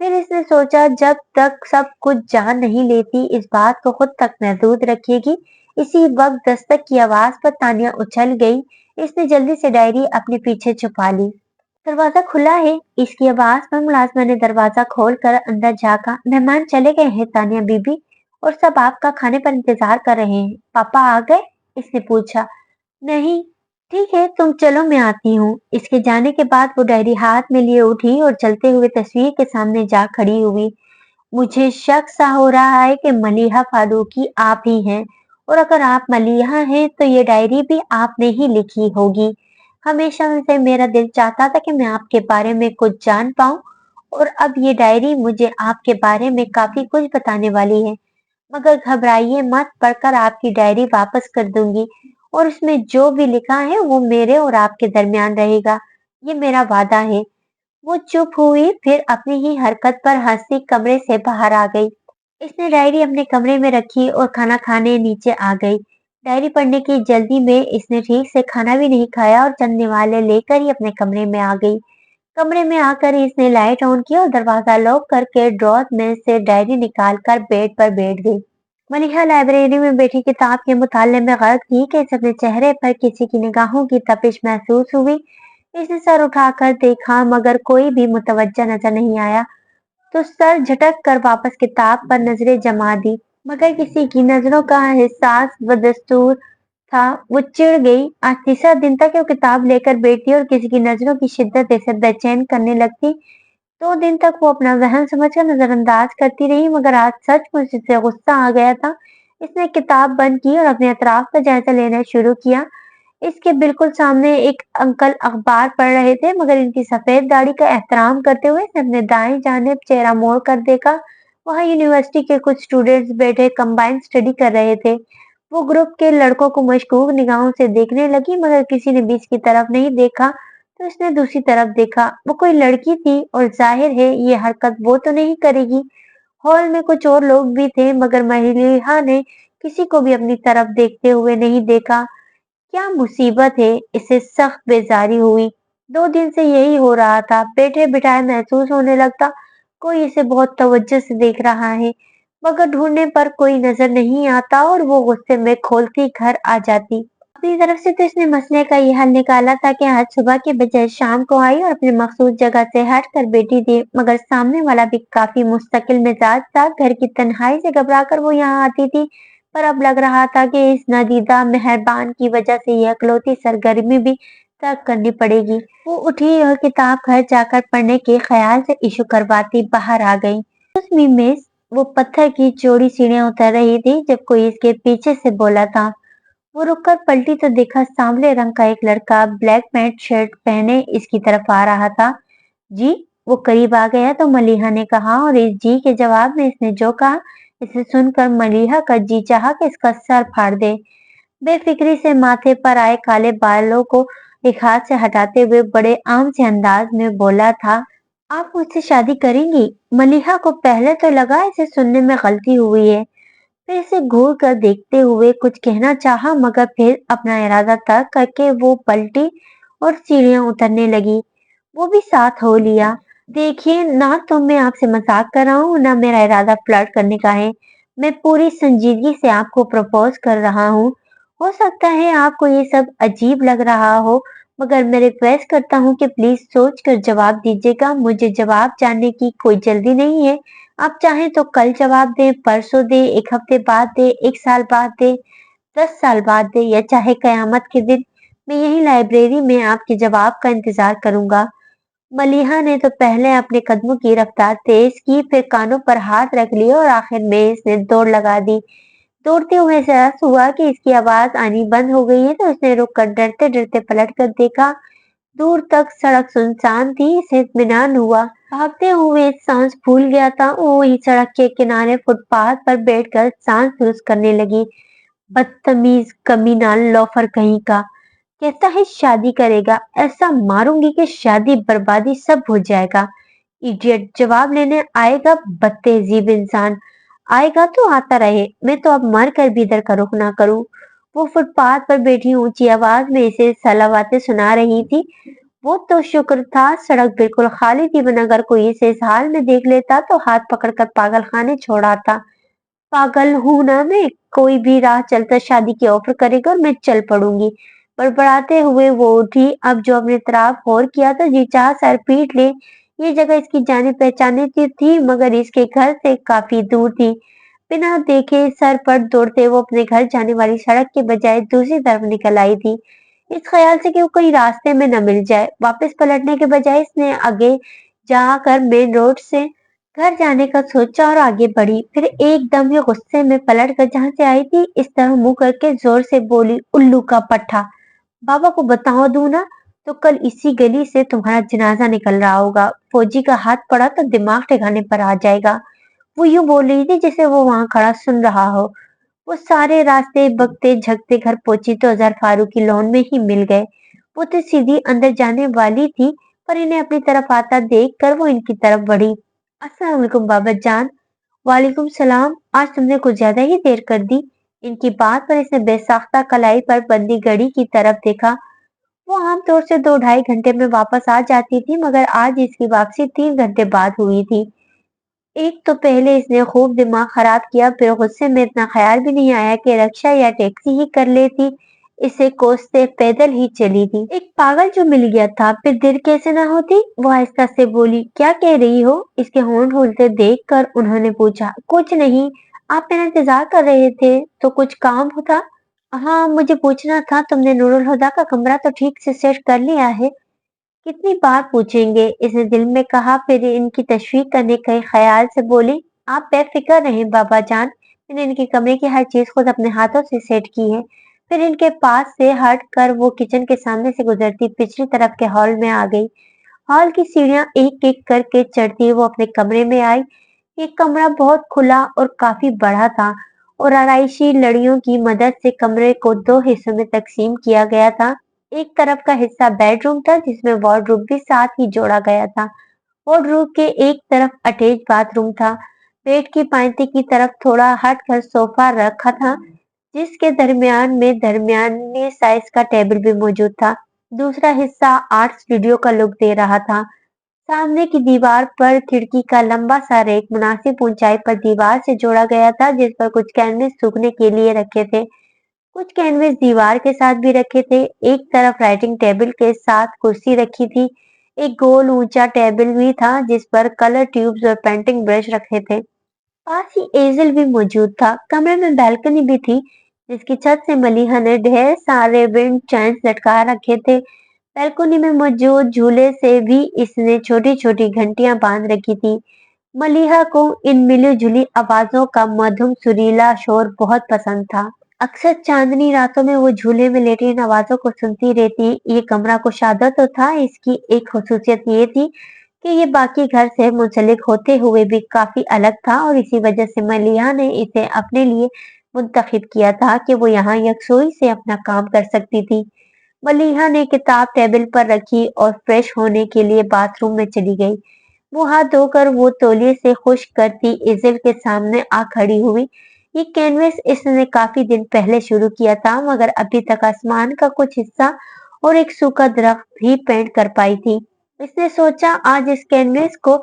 S1: پھر اس نے سوچا جب تک سب کچھ جان نہیں لیتی اس بات کو خود تک محدود رکھے گی۔ اسی وقت دستک کی آواز پر تانیہ اچھل گئی، اس نے جلدی سے ڈائری اپنے پیچھے چھپا لی۔ دروازہ کھلا ہے، اس کی آواز پر ملازمہ نے دروازہ کھول کر اندر جھانکا۔ مہمان چلے گئے ہیں تانیہ بی بی، اور سب آپ کا کھانے پر انتظار کر رہے ہیں۔ پاپا آ گئے؟ اس نے پوچھا۔ نہیں۔ ٹھیک ہے تم چلو میں آتی ہوں۔ اس کے جانے کے بعد وہ ڈائری ہاتھ میں لیے اٹھی اور چلتے ہوئے تصویر کے سامنے جا کھڑی ہوئی۔ مجھے شک سا ہو رہا ہے کہ ملیحہ فاروقی آپ ہی ہیں، اور اگر آپ ملیحہ ہیں تو یہ ڈائری بھی آپ نے ہی لکھی ہوگی۔ ہمیشہ سے میرا دل چاہتا تھا کہ میں آپ کے بارے میں کچھ جان پاؤں، اور اب یہ ڈائری مجھے آپ کے بارے میں کافی کچھ بتانے والی ہے۔ مگر گھبرائیے مت، پڑھ کر آپ کی ڈائری واپس کر دوں گی، اور اس میں جو بھی لکھا ہے وہ میرے اور آپ کے درمیان رہے گا، یہ میرا وعدہ ہے۔ وہ چپ ہوئی، پھر اپنی ہی حرکت پر ہنسی کمرے سے باہر آ گئی۔ اس نے ڈائری اپنے کمرے میں رکھی اور کھانا کھانے نیچے آ گئی۔ ڈائری پڑھنے کی جلدی میں اس نے ٹھیک سے کھانا بھی نہیں کھایا اور چند نوالے لے کر ہی اپنے کمرے میں آ گئی۔ کمرے میں آ کر اس نے لائٹ آن کیا اور دروازہ لاک کر کے ڈرار میں سے ڈائری نکال کر بیڈ پر بیٹھ گئی۔ ملیحہ لائبریری میں بیٹھی کتاب کے مطالعے میں غرق تھی کہ اسے اپنے چہرے پر کسی کی نگاہوں کی تپش محسوس ہوئی۔ اس نے سر اٹھا کر دیکھا، مگر کوئی بھی متوجہ نظر نہیں آیا، تو سر جھٹک کر واپس کتاب پر نظریں جما دی، مگر کسی کی نظروں کا احساس بدستور تھا۔ وہ چڑ گئی۔ آج تیسرا دن تھا کہ وہ کتاب لے کر بیٹھتی اور کسی کی نظروں کی شدت اسے بے چین کرنے لگتی۔ 2 دن تک وہ اپنا وہم سمجھ کر نظر انداز کرتی رہی، مگر آج سچ مچ اسے غصہ آ گیا تھا۔ इसने किताब बंद की और अपने अतराफ का जायजा लेना शुरू किया। इसके बिल्कुल सामने एक अंकल अखबार पढ़ रहे थे, मगर इनकी सफेद दाढ़ी का एहतराम करते हुए इसने अपने दाएं जानिब चेहरा मोड़ कर देखा। वहां यूनिवर्सिटी के कुछ स्टूडेंट्स बैठे कंबाइंड स्टडी कर रहे थे। वो ग्रुप के लड़कों को मशकूक निगाहों से देखने लगी, मगर किसी ने बीच की तरफ नहीं देखा। तो इसने दूसरी तरफ देखा। वो कोई लड़की थी और जाहिर है ये हरकत वो तो नहीं करेगी। हॉल में कुछ और लोग भी थे, मगर मलिहा ने किसी को भी अपनी तरफ देखते हुए नहीं देखा। क्या मुसीबत है, इसे सख्त बेजारी हुई। 2 दिन से यही हो रहा था। बैठे बिठाए महसूस होने लगता कोई इसे बहुत तवज्जो से देख रहा है, मगर ढूंढने पर कोई नजर नहीं आता और वो गुस्से में खोलती घर आ जाती। अपनी तरफ से तो इसने मसले का ये हल निकाला था कि आज सुबह के बजाय शाम को आई और अपनी मखसूस जगह से हट कर बैठी थी, मगर सामने वाला भी काफी मुस्तकिल मिजाज था। घर की तन्हाई से घबराकर वो यहाँ आती थी, पर अब लग रहा था कि इस नादीदा मेहरबान की वजह से यह इकलौती सरगर्मी भी तर्क करनी पड़ेगी। वो उठी और किताब घर जाकर पढ़ने के ख्याल से इशू करवाती बाहर आ गई। उस में वो पत्थर की चौड़ी सीढ़ियां उतर रही थी जब कोई इसके पीछे से बोला था। वो रुककर पलटी तो देखा सांवले रंग का एक लड़का ब्लैक पैंट शर्ट पहने इसकी तरफ आ रहा था। जी। वो करीब आ गया तो मलिहा ने कहा, और इस जी के जवाब में इसने जो कहा, इसे सुनकर मलिहा का जी चाहा कि इसका सर फाड़ दे। बेफिक्री से माथे पर आए काले बालों को एक हाथ से हटाते हुए बड़े आम से अंदाज में बोला था, आप मुझसे शादी करेंगी? मलिहा को पहले तो लगा इसे सुनने में गलती हुई है। फिर इसे घूर कर देखते हुए कुछ कहना चाहा, मगर फिर अपना इरादा तर्क करके वो पलटी और सीढ़ियां उतरने लगी। वो भी साथ हो लिया। देखिए, ना तो मैं आपसे मजाक कर रहा हूँ, ना मेरा इरादा फ्लर्ट करने का है। मैं पूरी संजीदगी से आपको प्रपोज कर रहा हूँ। हो सकता है आपको ये सब अजीब लग रहा हो, मगर मैं रिक्वेस्ट करता हूँ कि प्लीज सोच कर जवाब दीजिएगा। मुझे जवाब जानने की कोई जल्दी नहीं है। आप चाहें तो कल जवाब दें, परसों दें, 1 हफ्ते बाद दें, 1 साल बाद दें, 10 साल बाद दें, या चाहे कयामत के दिन। मैं यही लाइब्रेरी में आपके जवाब का इंतजार करूंगा। मलिहा ने तो पहले अपने कदमों की रफ्तार तेज की, फिर कानों पर हाथ रख लिया और आखिर में इसने दौड़ लगा दी। दौड़ते हुए एहसास हुआ कि इसकी आवाज आनी बंद हो गई है, तो उसने रुककर डरते डरते पलट कर देखा। दूर तक सड़क सुनसान थी। इसे इत्मीनान हुआ। भागते हुए सांस फूल गया था। वो वही सड़क के किनारे फुटपाथ पर बैठकर सांस दुरुस्त करने लगी। बदतमीज कमीना लोफर कहीं का। कहता है शादी करेगा, ऐसा मारूंगी कि शादी बर्बादी सब हो जाएगा। इडियट। जवाब लेने आएगा, बदतहजीब इंसान। आएगा तो आता रहे, मैं तो अब मर कर भी इधर का रुख ना करूं। वो फुटपाथ पर बैठी ऊंची आवाज में इसे सलावातें सुना रही थी। वो तो शुक्र था सड़क बिल्कुल खाली थी, वरना अगर कोई इसे इस हाल में देख लेता तो हाथ पकड़कर पागल खाने छोड़ आता। पागल हूं ना मैं, कोई भी राह चलता शादी की ऑफर करेगा और मैं चल पड़ूंगी। बड़बड़ाते हुए वो उठी। अब जो अपने तरफ गौर किया तो जी चाह सर पीट ले। ये जगह इसकी जाने पहचाने की थी, मगर इसके घर से काफी दूर थी। बिना देखे सर पर दौड़ते वो अपने घर जाने वाली सड़क के बजाय दूसरी तरफ निकल आई थी, इस ख्याल से कि वो कहीं रास्ते में न मिल जाए। वापस पलटने के बजाय इसने आगे जाकर मेन रोड से घर जाने का सोचा और आगे बढ़ी। फिर एकदम ही गुस्से में पलट कर जहां से आई थी इस तरह मुंह करके जोर से बोली, उल्लू का पट्टा। बाबा को बताओ दूं ना, तो कल इसी गली से तुम्हारा जनाजा निकल रहा होगा। फौजी का हाथ पड़ा तो दिमाग ठिकाने पर आ जाएगा। वो यूं बोल रही थी जैसे वो वहां खड़ा सुन रहा हो। वो सारे रास्ते बगते झगते घर पहुंची तो अजहर फारूक की लॉन में ही मिल गए। वो तो सीधी अंदर जाने वाली थी, पर इन्हें अपनी तरफ आता देख कर वो इनकी तरफ बढ़ी। अस्सलाम वालेकुम बाबा जान। वालेकुम सलाम। आज तुमने कुछ ज्यादा ही देर कर दी। इनकी बात पर इसने बेसाख्ता कलाई पर बंदी घड़ी की तरफ देखा। वो आमतौर से 2 ढाई घंटे में वापस आ जाती थी, मगर आज इसकी वापसी 3 घंटे बाद हुई थी। एक तो पहले इसने खूब दिमाग खराब किया, फिर गुस्से में इतना ख्याल भी नहीं आया कि रिक्शा या टैक्सी ही कर लेती। इसे कोसते पैदल ही चली थी। एक पागल जो मिल गया था, फिर देर कैसे ना होती। वो आहिस्ता से बोली, क्या कह रही हो? इसके होंठ फूलते देख कर उन्होंने पूछा। कुछ नहीं। आप मेरा इंतजार कर रहे थे तो कुछ काम था? हाँ, मुझे पूछना था तुमने नूरुल हुदा का कमरा तो ठीक से सेट कर लिया है? कितनी बार पूछेंगे, इसने दिल में कहा। फिर इनकी तशवीक करने के ख्याल से बोली, आप बेफिक्र रहें बाबा जान, मैंने इनके कमरे की हर चीज खुद अपने हाथों से सेट की है। फिर इनके पास से हट कर वो किचन के सामने से गुजरती पिछली तरफ के हॉल में आ गई। हॉल की सीढ़ियां एक एक करके चढ़ती वो अपने कमरे में आई। ये कमरा बहुत खुला और काफी बड़ा था और आराइशी लड़ियों की मदद से कमरे को दो हिस्सों में तकसीम किया गया था। एक तरफ का हिस्सा बेडरूम था जिसमें वार्डरोब भी साथ ही जोड़ा गया था। वार्डरोब के एक तरफ अटैच बाथरूम था। बेड की पायते की तरफ थोड़ा हटकर सोफा रखा था जिसके दरमियान में दरमियाने साइज का टेबल भी मौजूद था। दूसरा हिस्सा आर्ट स्टूडियो का लुक दे रहा था। सामने की दीवार पर खिड़की का लंबा सा रेक मुनासिब ऊंचाई पर दीवार से जोड़ा गया था जिस पर कुछ कैनवस सूखने के लिए रखे थे। कुछ कैनवस दीवार के साथ भी रखे थे। एक तरफ राइटिंग टेबल के साथ कुर्सी रखी थी। एक गोल ऊंचा टेबल भी था जिस पर कलर ट्यूब्स और पेंटिंग ब्रश रखे थे। पास ही एजल भी मौजूद था। कमरे में बैल्कनी भी थी जिसकी छत से मलिहा ने ढेर सारे विंड चाइम्स लटका रखे थे। बैल्कनी में मौजूद झूले से भी इसने छोटी छोटी घंटियां बांध रखी थी। मलिहा को इन मिली जुली आवाजों का मधुर सुरीला शोर बहुत पसंद था। अक्सर चांदनी रातों में वो झूले में लेटी इन आवाजों को सुनती रहती। ये कमरा कुशादा तो था, इसकी एक खुसूसियत ये थी कि ये बाकी घर से मुंसलिक होते हुए भी काफी अलग था और इसी वजह से मलिहा ने इसे अपने लिए मुंतखब किया था कि वो यहाँ यकसुई से अपना काम कर सकती थी। मलिहा ने किताब टेबल पर रखी और फ्रेश होने के लिए बाथरूम में चली गई। वो हाथ धोकर वो तौलिए से खुश्क करती इज़िल के सामने आ खड़ी हुई। ये कैनवस इसने काफी दिन पहले शुरू किया था मगर अभी तक आसमान का कुछ हिस्सा और एक सूखा दरख्त ही पेंट कर पाई थी। इसने सोचा आज इस कैनवस को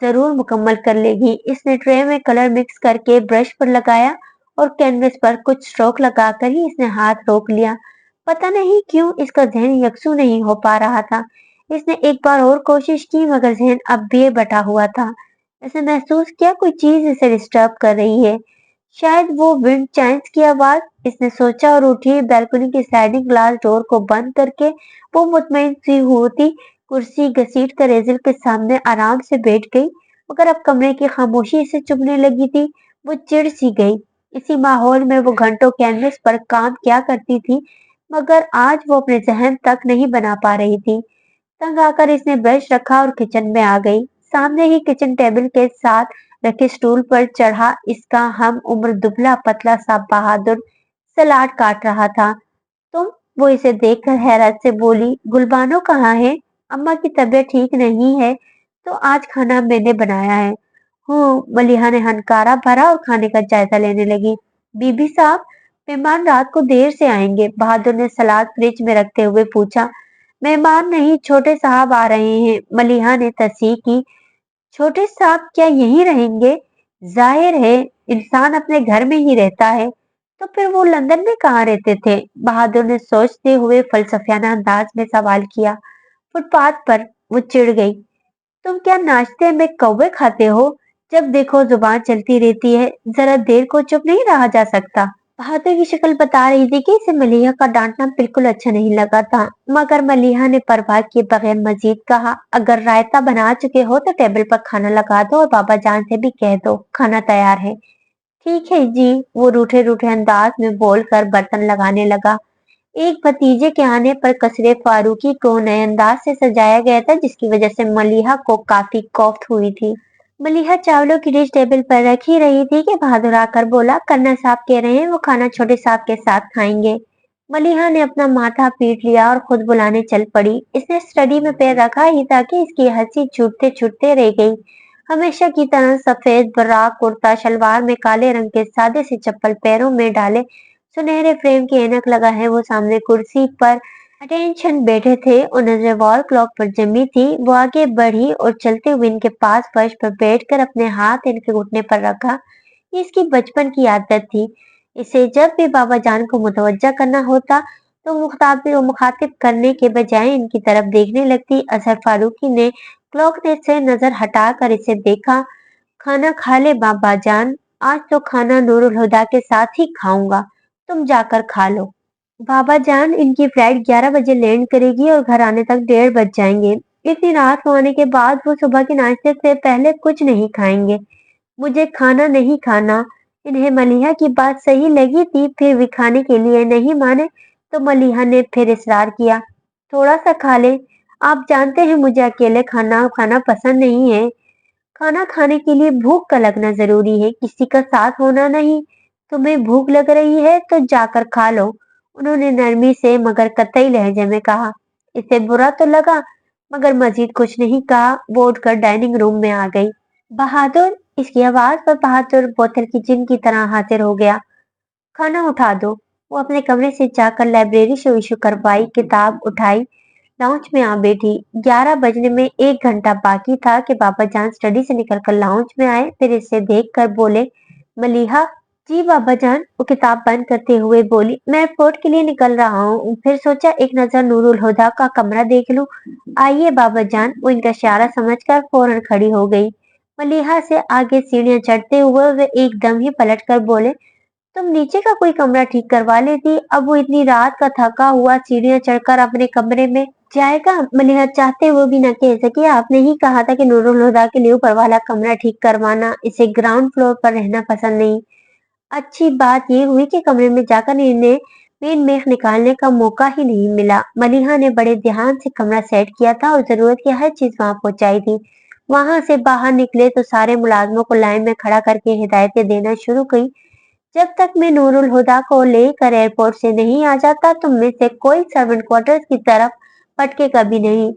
S1: जरूर मुकम्मल कर लेगी। इसने ट्रे में कलर मिक्स करके ब्रश पर लगाया और कैनवस पर कुछ स्ट्रोक लगाकर ही इसने हाथ रोक लिया। पता नहीं क्यों इसका जहन यकसू नहीं हो पा रहा था। इसने एक बार और कोशिश की मगर जहन अब भी बटा हुआ था। इसने महसूस किया कोई चीज इसे डिस्टर्ब कर रही है। शायद वो विंड चाइम्स की आवाज। इसने सोचा और उठी। बैल्कनी की स्लाइडिंग ग्लास डोर को बंद करके वो मुतमईन सी होती कुर्सी घसीट कर एजल के सामने आराम से बैठ गई। मगर अब कमरे की खामोशी इसे चुभने लगी थी। वो चिढ़ सी गई। इसी माहौल में वो घंटों कैनवस पर काम क्या करती थी मगर आज वो अपने जहन तक नहीं बना पा रही थी। तंग आकर इसने ब्रश रखा और किचन में आ गई। सामने ही किचन टेबल के साथ रखे स्टूल पर चढ़ा इसका हम उम्र दुबला पतला सा बहादुर सलाद काट रहा था। तुम? वो इसे देखकर हैरत से बोली, गुलबानो कहाँ है? अम्मा की तबीयत ठीक नहीं है तो आज खाना मैंने बनाया है। हूँ, मलिहा ने हनकारा भरा और खाने का जायजा लेने लगी। बीबी साहब, मेहमान रात को देर से आएंगे, बहादुर ने सलाद फ्रिज में रखते हुए पूछा। मेहमान नहीं, छोटे साहब आ रहे हैं, मलिहा ने तस्दीक की। छोटे साहब क्या यहीं रहेंगे? जाहिर है इंसान अपने घर में ही रहता है, तो फिर वो लंदन में कहाँ रहते थे? बहादुर ने सोचते हुए फलसफियाना अंदाज में सवाल किया। फुटपाथ पर। वो चिढ़ गई। तुम क्या नाश्ते में कौवे खाते हो? जब देखो जुबान चलती रहती है, जरा देर को चुप नहीं रहा जा सकता। बहादुर की शक्ल बता रही थी कि इसे मलिहा का डांटना बिल्कुल अच्छा नहीं लगा था। मगर मलिहा ने परवाह किए बगैर मजीद कहा, अगर रायता बना चुके हो तो टेबल पर खाना लगा दो और बाबा जान से भी कह दो खाना तैयार है। ठीक है जी, वो रूठे रूठे अंदाज में बोलकर बर्तन लगाने लगा। एक भतीजे के आने पर कसरे फारूकी को नए अंदाज से सजाया गया था जिसकी वजह से मलिहा को काफी कौफ्त हुई थी। मलिहा चावलों की डिश टेबल पर रखी रही थी कि बहादुर आकर बोला, करना साहब कह रहे हैं वो खाना छोटे साहब के साथ खाएंगे। मलिहा ने अपना माथा पीट लिया और खुद बुलाने चल पड़ी। इसने स्टडी में पैर रखा ही था कि इसकी हंसी छूटते छूटते रह गई। हमेशा की तरह सफेद बराक कुर्ता शलवार में काले रंग के सादे से चप्पल पैरों में डाले सुनहरे फ्रेम की ऐनक लगा है वो सामने कुर्सी पर अटेंशन बैठे थे और नजर वॉल क्लॉक पर जमी थी। वो आगे बढ़ी और चलते हुए इनके पास फर्श पर बैठकर अपने हाथ इनके घुटने पर रखा। ये इसकी बचपन की आदत थी। इसे जब भी बाबा जान को मुतवज्जा करना होता तो मुखातिब करने के बजाय इनकी तरफ देखने लगती। अजहर फारूकी ने क्लॉक से नजर हटाकर इसे देखा। खाना खा ले बाबा जान, आज तो खाना नूरुल हुदा के साथ ही खाऊंगा, तुम जाकर खा लो। बाबा जान, इनकी फ्लाइट 11 बजे लैंड करेगी और घर आने तक 1:30 बज जाएंगे। इतनी रात को आने के बाद वो सुबह के नाश्ते से पहले कुछ नहीं खाएंगे। मुझे खाना नहीं खाना, इन्हें मलिहा की बात सही लगी थी, फिर भी खाने के लिए नहीं माने तो मलिहा ने फिर इसरार किया, थोड़ा सा खा ले। आप जानते हैं मुझे अकेले खाना खाना पसंद नहीं है। खाना खाने के लिए भूख का लगना जरूरी है, किसी का साथ होना नहीं। तुम्हें भूख लग रही है तो जाकर खा लो, उन्होंने नरमी से मगर कतई लहजे में कहा। इसे बुरा तो लगा, मगर मजीद कुछ नहीं कहा। वो उठकर डाइनिंग रूम में आ गई। बहादुर, इसकी आवाज पर बहादुर बोतल की जिन की तरह हाजिर हो गया। खाना उठा दो। वो अपने कमरे से जाकर लाइब्रेरी से इशू करवाई किताब उठाई, लाउंज में आ बैठी। 11 बजने में 1 घंटा बाकी था कि बाबा जान स्टडी से निकलकर लाउंज में आए, फिर इसे देखकर बोले, मलिहा। जी बाबा जान, वो किताब बंद करते हुए बोली, मैं एयरपोर्ट के लिए निकल रहा हूँ, फिर सोचा एक नजर नूरुल हुदा का कमरा देख लूं। आइए बाबा जान। वो इनका इशारा समझकर फौरन खड़ी हो गई। मलिहा से आगे सीढ़ियां चढ़ते हुए वे एकदम ही पलटकर बोले, तुम नीचे का कोई कमरा ठीक करवा लेती, अब वो इतनी रात का थका हुआ सीढ़ियां चढ़कर अपने कमरे में जाएगा। मलिहा चाहते हुए भी न कह सकी, आपने ही कहा था कि नूरुल हुदा के लिए ऊपर वाला कमरा ठीक करवाना, इसे ग्राउंड फ्लोर पर रहना पसंद नहीं। अच्छी बात ये हुई कि कमरे में जाकर इन्हें मेन मेख निकालने का मौका ही नहीं मिला। मलिहा ने बड़े ध्यान से कमरा सेट किया था और जरूरत की हर चीज वहां पहुंचाई थी। वहां से बाहर निकले तो सारे मुलाजमों को लाइन में खड़ा करके हिदायतें देना शुरू की। जब तक मैं नूरुल हुदा को लेकर एयरपोर्ट से नहीं आ जाता, तुम में से कोई सर्वेंट क्वार्टर्स की तरफ पटके कभी नहीं।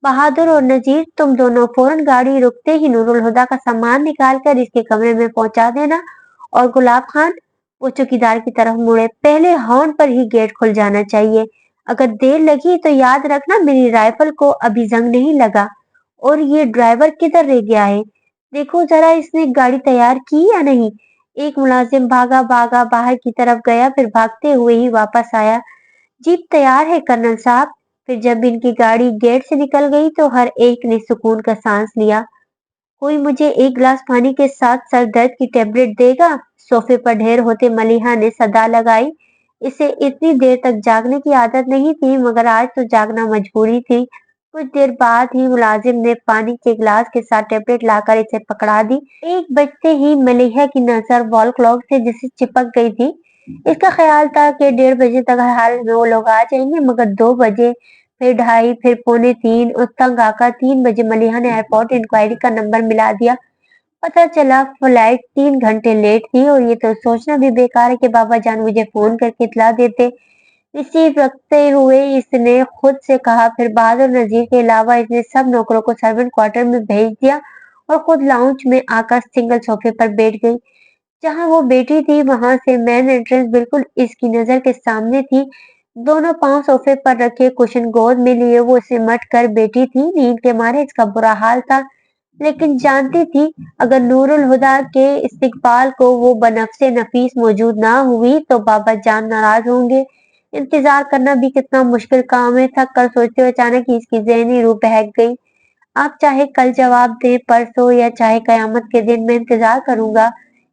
S1: बहादुर और नजीर, तुम दोनों फौरन गाड़ी रुकते ही नूरुल हुदा का सामान निकालकर इसके कमरे में पहुंचा देना। और गुलाब खान, वो चौकीदार की तरफ मुड़े, पहले हॉर्न पर ही गेट खुल जाना चाहिए। अगर देर लगी तो याद रखना मेरी राइफल को अभी जंग नहीं लगा। और ये ड्राइवर किधर रह गया है? देखो जरा इसने गाड़ी तैयार की या नहीं। एक मुलाजिम भागा भागा बाहर की तरफ गया, फिर भागते हुए ही वापस आया। जीप तैयार है कर्नल साहब। फिर जब इनकी गाड़ी गेट से निकल गई तो हर एक ने सुकून का सांस लिया। कोई मुझे एक गिलास पानी के साथ सर दर्द की टेबलेट देगा? सोफे पर ढेर होते मलिहा ने सदा लगाई। इसे इतनी देर तक जागने की आदत नहीं थी, मगर आज तो जागना मजबूरी थी। कुछ देर बाद ही मुलाजिम ने पानी के गिलास के साथ टेबलेट लाकर इसे पकड़ा दी। 1 बजते ही मलिहा की नजर वॉल क्लॉक से जिसे चिपक गई थी। इसका ख्याल था कि 1:30 बजे तक हर हाल में वो लोग आ जाएंगे, मगर 2 बजे, फिर 2:30, फिर पौने 3, और तंग आकर 3 बजे मलिहा ने एयरपोर्ट इंक्वायरी का नंबर मिला दिया। पता चला फ्लाइट 3 घंटे लेट थी, और ये तो सोचना भी बेकार है कि बाबा जान मुझे फोन करके इतला देते। रिसीव रखते हुए इसने खुद से कहा, फिर बहादुर नजीर के अलावा इसने सब नौकरों को सर्वेंट क्वार्टर में भेज दिया और खुद लाउंज में आकर सिंगल सोफे पर बैठ गई। जहां वो बैठी थी वहां से मेन एंट्रेंस बिल्कुल इसकी नजर के सामने थी। दोनों पांव सोफे पर रखे, कुशन गोद में लिए वो सिमट कर बैठी थी। नींद के मारे इसका बुरा हाल था, लेकिन जानती थी अगर नूरुल हुदा के इस्तिकबाल को वो बनफ्से नफीस मौजूद ना हुई तो बाबा जान नाराज होंगे। इंतजार करना भी कितना मुश्किल काम है। थक कर सोचते हुए अचानक ही इसकी जहनी रूह बहक गई। आप चाहे कल जवाब दें, परसों, या चाहे कयामत के दिन, मैं इंतजार करूंगा।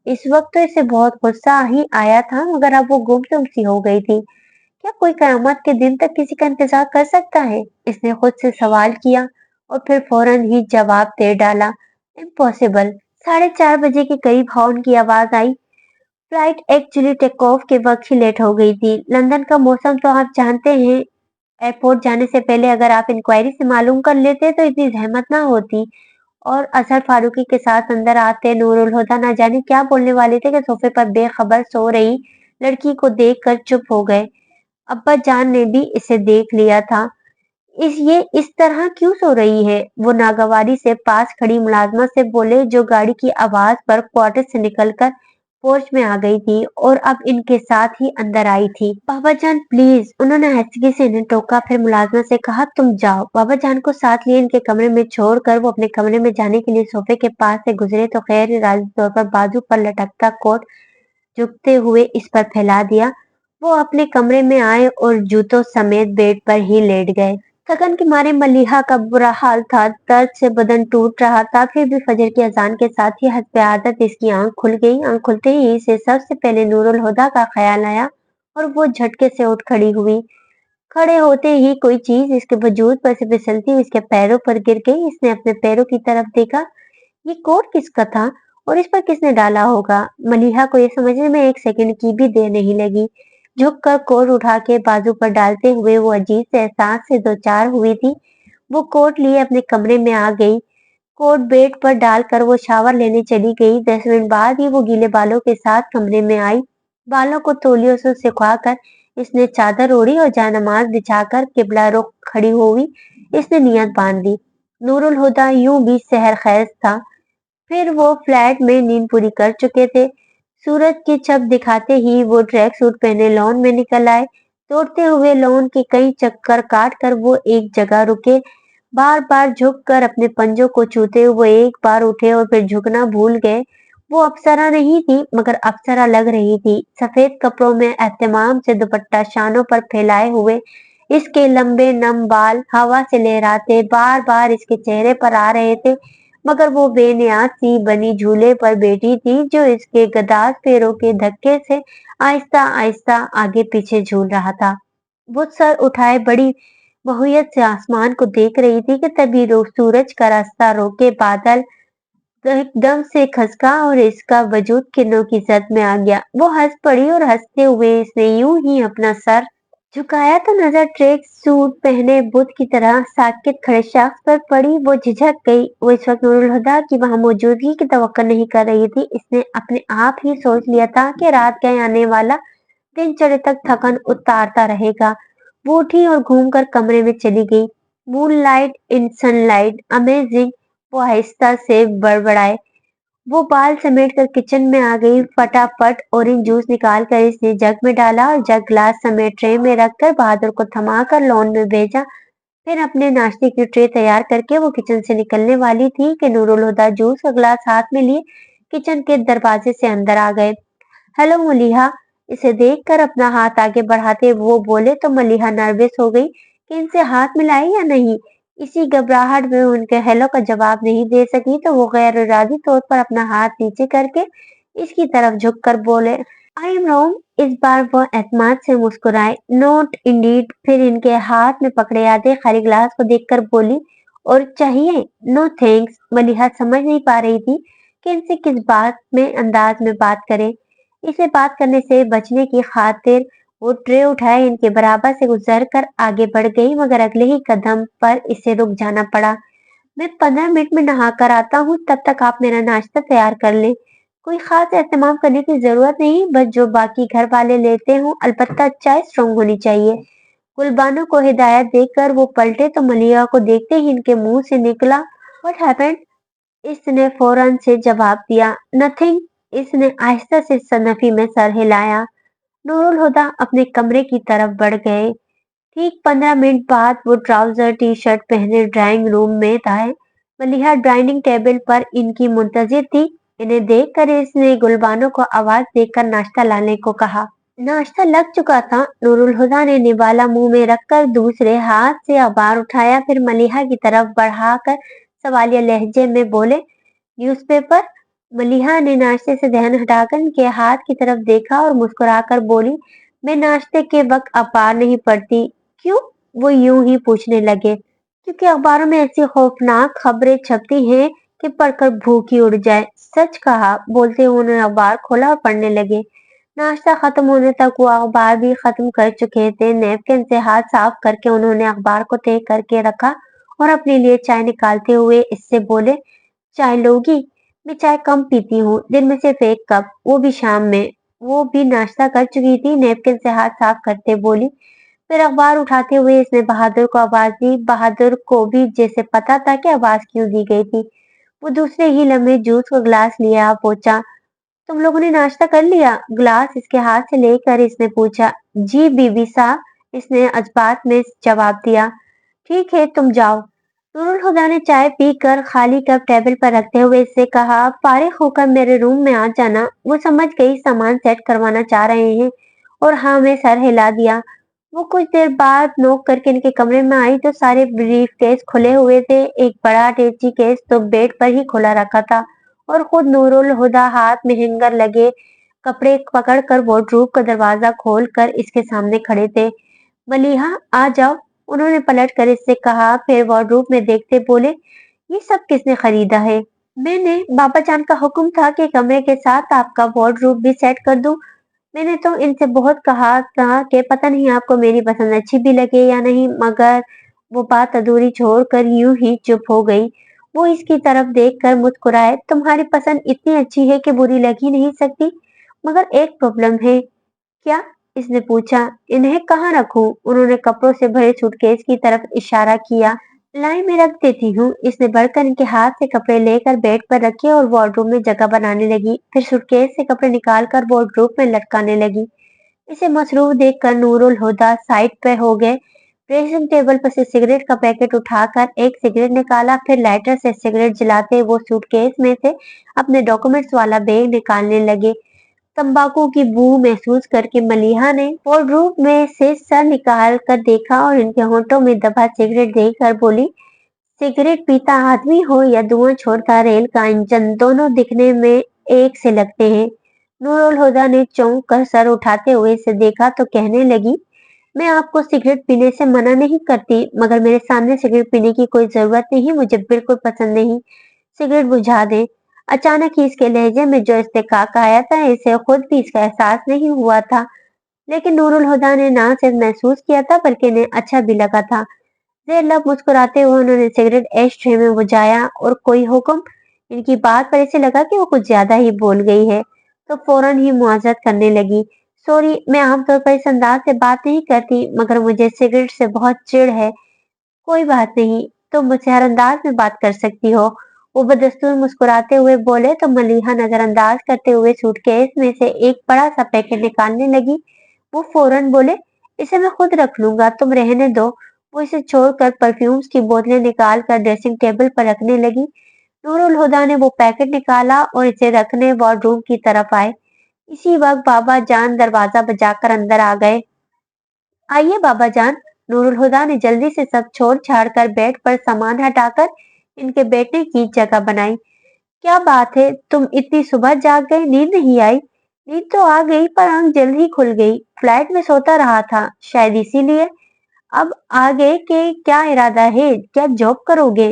S1: इस वक्त तो इसे बहुत गुस्सा ही आया था, मगर अब वो गुमसुम सी हो गई थी। क्या कोई कयामत के दिन तक किसी का इंतजार कर सकता है? इसने खुद से सवाल किया और फिर फौरन ही जवाब दे डाला, इम्पॉसिबल। 4:30 बजे के करीब हॉर्न की आवाज आई। फ्लाइट एक्चुअली टेक ऑफ के वक्त ही लेट हो गई थी। लंदन का मौसम तो आप जानते हैं। एयरपोर्ट जाने से पहले अगर आप इंक्वायरी से मालूम कर लेते तो इतनी जहमत ना होती। और अजहर फारूकी के साथ अंदर आते नूरुल हुदा न जाने क्या बोलने वाले थे कि सोफे पर बेखबर सो रही लड़की को देखकर चुप हो गए। अब्बा जान ने भी इसे देख लिया था। ये इस तरह क्यों सो रही है? वो नागवारी से पास खड़ी मुलाजमा से बोले, जो गाड़ी की आवाज पर क्वार्टर से निकलकर पोर्च में आ गई थी और अब इनके साथ ही अंदर आई थी। बाबा जान प्लीज, उन्होंने हंसगी से इन्हें टोका, फिर मुलाजमा से कहा, तुम जाओ। बाबा जान को साथ लिए इनके कमरे में छोड़कर वो अपने कमरे में जाने के लिए सोफे के पास से गुजरे तो खैर राजी तौर पर बाजू पर लटकता कोट झुकते हुए इस पर फैला दिया। वो अपने कमरे में आए और जूतों समेत बेड पर ही लेट गए। थकन के मारे मलिहा का बुरा हाल था, दर्द से बदन टूट रहा था। फिर भी फजर की अजान के साथ ही हस्ब आदत इसकी आंख खुल गई। आंख खुलते ही इसे सबसे पहले नूरुल हुदा का ख्याल आया और वो झटके से उठ खड़ी हुई। खड़े होते ही कोई चीज इसके वजूद पर से फिसलती हुई इसके पैरों पर गिर गई। इसने अपने पैरों की तरफ देखा। ये कोट किसका था? और इस पर किसने डाला होगा। मलिहा को ये समझने में एक सेकंड की भी देर नहीं लगी। झुक कर कोट उठा के बाजू पर डालते हुए वो अजीब से एहसास से दो चार हुई थी। वो कोट लिए अपने कमरे में आ गई। कोट बेड पर डालकर वो शावर लेने चली गई। 10 मिनट बाद ही वो गीले बालों के साथ कमरे में आई। बालों को तौलियों से सुखाकर इसने चादर ओढ़ी और जायनमाज बिछाकर किबला रुख खड़ी हुई। इसने नियत बांध ली। नूरुल हुदा यूं भी सहर खैज था। फिर वो फ्लैट में नींद पूरी कर चुके थे। सूरज की छप दिखाते ही वो ट्रैक सूट पहने लॉन में निकल आए। दौड़ते हुए लॉन के कई चक्कर काट कर वो एक जगह रुके। बार बार झुक कर अपने पंजों को छूते हुए एक बार उठे और फिर झुकना भूल गए। वो अप्सरा नहीं थी मगर अप्सरा लग रही थी। सफेद कपड़ों में एहतमाम से दुपट्टा शानों पर फैलाए हुए इसके लंबे नम बाल हवा से लहराते बार बार इसके चेहरे पर आ रहे थे। मगर वो बेनियाज सी बनी झूले पर बैठी थी जो इसके गदार पैरों के धक्के से आहिस्ता आहिस्ता आगे पीछे झूल रहा था। वो सर उठाए बड़ी बहुयत से आसमान को देख रही थी कि तभी सूरज का रास्ता रोके बादल एकदम से खसका और इसका वजूद किरणों की जद में आ गया। वो हंस पड़ी और हंसते हुए इसने यूं ही अपना सर झुकाया तो नजर ट्रैक सूट पहने बुत की तरह साकित खड़े शख्स पर पड़ी। वो झिझक गई। वो इस वक्त नूरुल हुदा की वहां मौजूदगी की तवक्को नहीं कर रही थी। इसने अपने आप ही सोच लिया था कि रात गए आने वाला दिन चढ़े तक थकन उतारता रहेगा। वो उठी और घूमकर कमरे में चली गई। Moon light in sunlight amazing, वो आहिस्ता से बड़बड़ाए। वो बाल समेट कर किचन में आ गई। फटाफट ऑरेंज जूस निकाल कर इसने जग में डाला और जग ग्लास समेत ट्रे में रखकर बहादुर को थमा कर लॉन में भेजा। फिर अपने नाश्ते की ट्रे तैयार करके वो किचन से निकलने वाली थी कि नूरुल हुदा जूस का ग्लास हाथ में लिए किचन के दरवाजे से अंदर आ गए। हेलो मलिहा। इसे देखकर अपना हाथ आगे बढ़ाते वो बोले तो मलिहा नर्वस हो गई कि इनसे हाथ मिलाए या नहीं। इसी घबराहट में उनके हेलो का जवाब नहीं दे सकी तो वो गैर इरादी तौर पर अपना हाथ नीचे करके इसकी तरफ झुककर बोले आई एम रॉन्ग। इस बार वो एतमाद से मुस्कुराए। Note Indeed. फिर इनके हाथ में पकड़े आधे खाली ग्लास को देखकर बोली और चाहिए। No thanks. मलिहा समझ नहीं पा रही थी कि इनसे किस बात में अंदाज में बात करे। इसे बात करने से बचने की खातिर वो ट्रे उठाए इनके बराबर से गुजर कर आगे बढ़ गई मगर अगले ही कदम पर इसे रुक जाना पड़ा। मैं 15 मिनट में नहा कर आता हूँ, तब तक आप मेरा नाश्ता तैयार कर लें। कोई खास एहतमाम करने की जरूरत नहीं, बस जो बाकी घर वाले लेते हों, अलबत्ता चाय स्ट्रांग होनी चाहिए। गुलबानो को हिदायत देकर वो पलटे तो मलिया को देखते ही इनके मुंह से निकला व्हाट हैपेंड। इसने फौरन से जवाब दिया नथिंग। इसने आहिस्ता से सनफी में सर हिलाया। नूरुल हुदा अपने कमरे की तरफ बढ़ गए। ठीक 15 मिनट बाद वो ट्राउजर टी शर्ट पहने ड्राइंग रूम में आए। मलिहा डाइनिंग टेबल पर इनकी मुंतजिर थी। इन्हें देखकर इसने गुलबानो को आवाज देकर नाश्ता लाने को कहा। नाश्ता लग चुका था। नूरुल हुदा ने निवाला मुंह में रखकर दूसरे हाथ से अखबार उठाया फिर मलिहा की तरफ बढ़ाकर सवालिया लहजे में बोले न्यूज़पेपर। मलिहा ने नाश्ते से ध्यान हटाकर इनके हाथ की तरफ देखा और मुस्कुराकर बोली मैं नाश्ते के वक्त अखबार नहीं पढ़ती। क्यों? वो यूं ही पूछने लगे। क्योंकि अखबारों में ऐसी खौफनाक खबरें छपती हैं कि पढ़कर भूख ही उड़ जाए। सच कहा। बोलते हुए उन्होंने अखबार खोला और पढ़ने लगे। नाश्ता खत्म होने तक वो अखबार भी खत्म कर चुके थे। नैपकिन से हाथ साफ करके उन्होंने अखबार को तय करके रखा और अपने लिए चाय निकालते हुए इससे बोले चाय लोगी? मैं चाय कम पीती हूँ, दिन में सिर्फ एक कप, वो भी शाम में। वो भी नाश्ता कर चुकी थी। नैपकिन से हाथ साफ करते बोली। फिर अखबार उठाते हुए इसने बहादुर को आवाज दी। बहादुर को भी जैसे पता था कि आवाज क्यों दी गई थी। वो दूसरे ही लम्हे जूस का ग्लास लिया पहुंचा। तुम लोगों ने नाश्ता कर लिया? ग्लास इसके हाथ से लेकर इसने पूछा। जी बीबी साहब। इसने अजबात में जवाब दिया। ठीक है तुम जाओ। नूरुल हुदा ने चाय पीकर खाली कप टेबल पर रखते हुए इससे कहा फारिग होकर मेरे रूम में आ जाना। वो समझ गई सामान सेट करवाना चाह रहे हैं और हाँ में सर हिला दिया। वो कुछ देर बाद नोक करके इनके कमरे में आई तो सारे ब्रीफ केस खुले हुए थे। एक बड़ा अटैची केस तो बेड पर ही खुला रखा था और खुद नूरुल हुदा हाथ में हैंगर लगे कपड़े पकड़कर वार्डरोब का दरवाजा खोलकर इसके सामने खड़े थे। मलिहा आ जाओ। उन्होंने पलट कर इससे कहा फिर वार्डरोब में देखते बोले ये सब किसने खरीदा है? मैंने बाबा जान का हुक्म था कि कमरे के साथ आपका वार्डरोब भी सेट कर दूं। मैंने तो इनसे बहुत कहा था कि पता नहीं आपको मेरी पसंद अच्छी भी लगे या नहीं, मगर वो बात अधूरी छोड़कर यूं ही चुप हो गई। वो इसकी तरफ देखकर मुस्कुराए। तुम्हारी पसंद इतनी अच्छी है कि बुरी लग ही नहीं सकती, मगर एक प्रॉब्लम है। क्या? इसने पूछा। इन्हें कहाँ रखूं? उन्होंने कपड़ों से भरे सूटकेस की तरफ इशारा किया। लाई मैं रख देती हूँ। इसने बढ़कर इनके हाथ से कपड़े लेकर बेड पर रखे और वार्डरोब में जगह बनाने लगी। फिर सूटकेस से कपड़े निकालकर वार्डरोब में लटकाने लगी। इसे मसरूफ देखकर नूरुल हुदा साइड पे हो गए। ड्रेसिंग टेबल पर से सिगरेट का पैकेट उठाकर एक सिगरेट निकाला, फिर लाइटर से सिगरेट जलाते वो सूटकेस में से अपने डॉक्यूमेंट्स वाला बैग निकालने लगे। तंबाकू की बू महसूस करके मलिहा ने वार्डरोब में से सर निकाल कर देखा और इनके होंठों में दबा सिगरेट देखकर बोली, सिगरेट पीता आदमी हो या धुआं छोड़ता रेल का इंजन, दोनों दिखने में एक से लगते हैं। नूरुल हुदा ने चौंक कर सर उठाते हुए इसे देखा तो कहने लगी, मैं आपको सिगरेट पीने से मना नहीं करती, मगर मेरे सामने सिगरेट पीने की कोई जरूरत नहीं, मुझे बिल्कुल पसंद नहीं। सिगरेट बुझा दे। अचानक ही इसके लहजे में जो इस्तेकाक आया था, इसे खुद भी इसका एहसास नहीं हुआ था, लेकिन नूरुल हुदा ने ना सिर्फ महसूस किया था बल्कि इन्हें अच्छा भी लगा था। देर लब मुस्कुराते हुए उन्होंने सिगरेट एश ट्रे में बुझाया और कोई हुक्म। इनकी बात पर इसे लगा कि वो कुछ ज्यादा ही बोल गई है, तो फौरन ही मुआजरत करने लगी। सॉरी, मैं आमतौर पर इस अंदाज से बात नहीं करती, मगर मुझे सिगरेट से बहुत चिढ़ है। कोई बात नहीं, तुम मुझसे हर अंदाज में बात कर सकती हो। वो बदस्तूर मुस्कुराते हुए बोले तो मलिहा नजरअंदाज करते हुए सूटकेस में से एक बड़ा सा पैकेट निकालने लगी। वो फौरन बोले, इसे मैं खुद रख लूंगा, तुम रहने दो। वो इसे छोड़कर परफ्यूम्स की बोतलें निकाल कर ड्रेसिंग टेबल पर रखने लगी। नूरुल हुदा ने वो पैकेट निकाला और इसे रखने वार्डरूम की तरफ आए। इसी वक्त बाबा जान दरवाजा बजाकर अंदर आ गए। आइए बाबा जान। नूरुल हुदा ने जल्दी से सब छोड़ छाड़ कर बेड पर सामान हटाकर इनके बैठने की जगह बनाई। क्या बात है, तुम इतनी सुबह जाग गए, नींद नहीं आई? नींद तो आ गई पर आंख जल्द ही खुल गई। फ्लाइट में सोता रहा था, शायद इसीलिए। अब आगे के क्या इरादा है? क्या जॉब करोगे?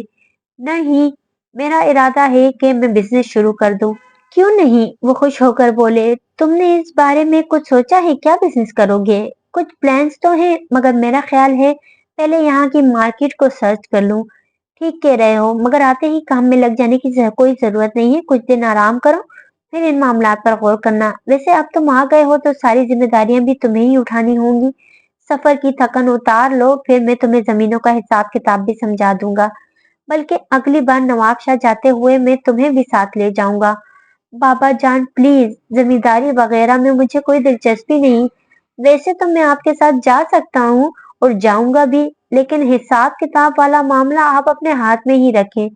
S1: नहीं, मेरा इरादा है कि मैं बिजनेस शुरू कर दूं। क्यों नहीं? वो खुश होकर बोले, तुमने इस बारे में कुछ सोचा है? क्या बिजनेस करोगे? कुछ प्लान्स तो हैं, मगर मेरा ख्याल है पहले यहाँ की मार्केट को सर्च कर लूं। ठीक कह रहे हो, मगर आते ही काम में लग जाने की कोई जरूरत नहीं है। कुछ दिन आराम करो, फिर इन मामलात पर गौर करना। वैसे अब तुम आ गए हो तो सारी जिम्मेदारियां भी तुम्हें ही उठानी होंगी। सफर की थकन उतार लो, फिर मैं तुम्हें जमीनों का हिसाब किताब भी समझा दूंगा। बल्कि अगली बार नवाबशाह जाते हुए मैं तुम्हें भी साथ ले जाऊंगा। बाबा जान प्लीज, जमींदारी वगैरह में मुझे कोई दिलचस्पी नहीं। वैसे तो मैं आपके साथ जा सकता हूँ और जाऊंगा भी, लेकिन हिसाब किताब वाला मामला आप अपने हाथ में ही रखें।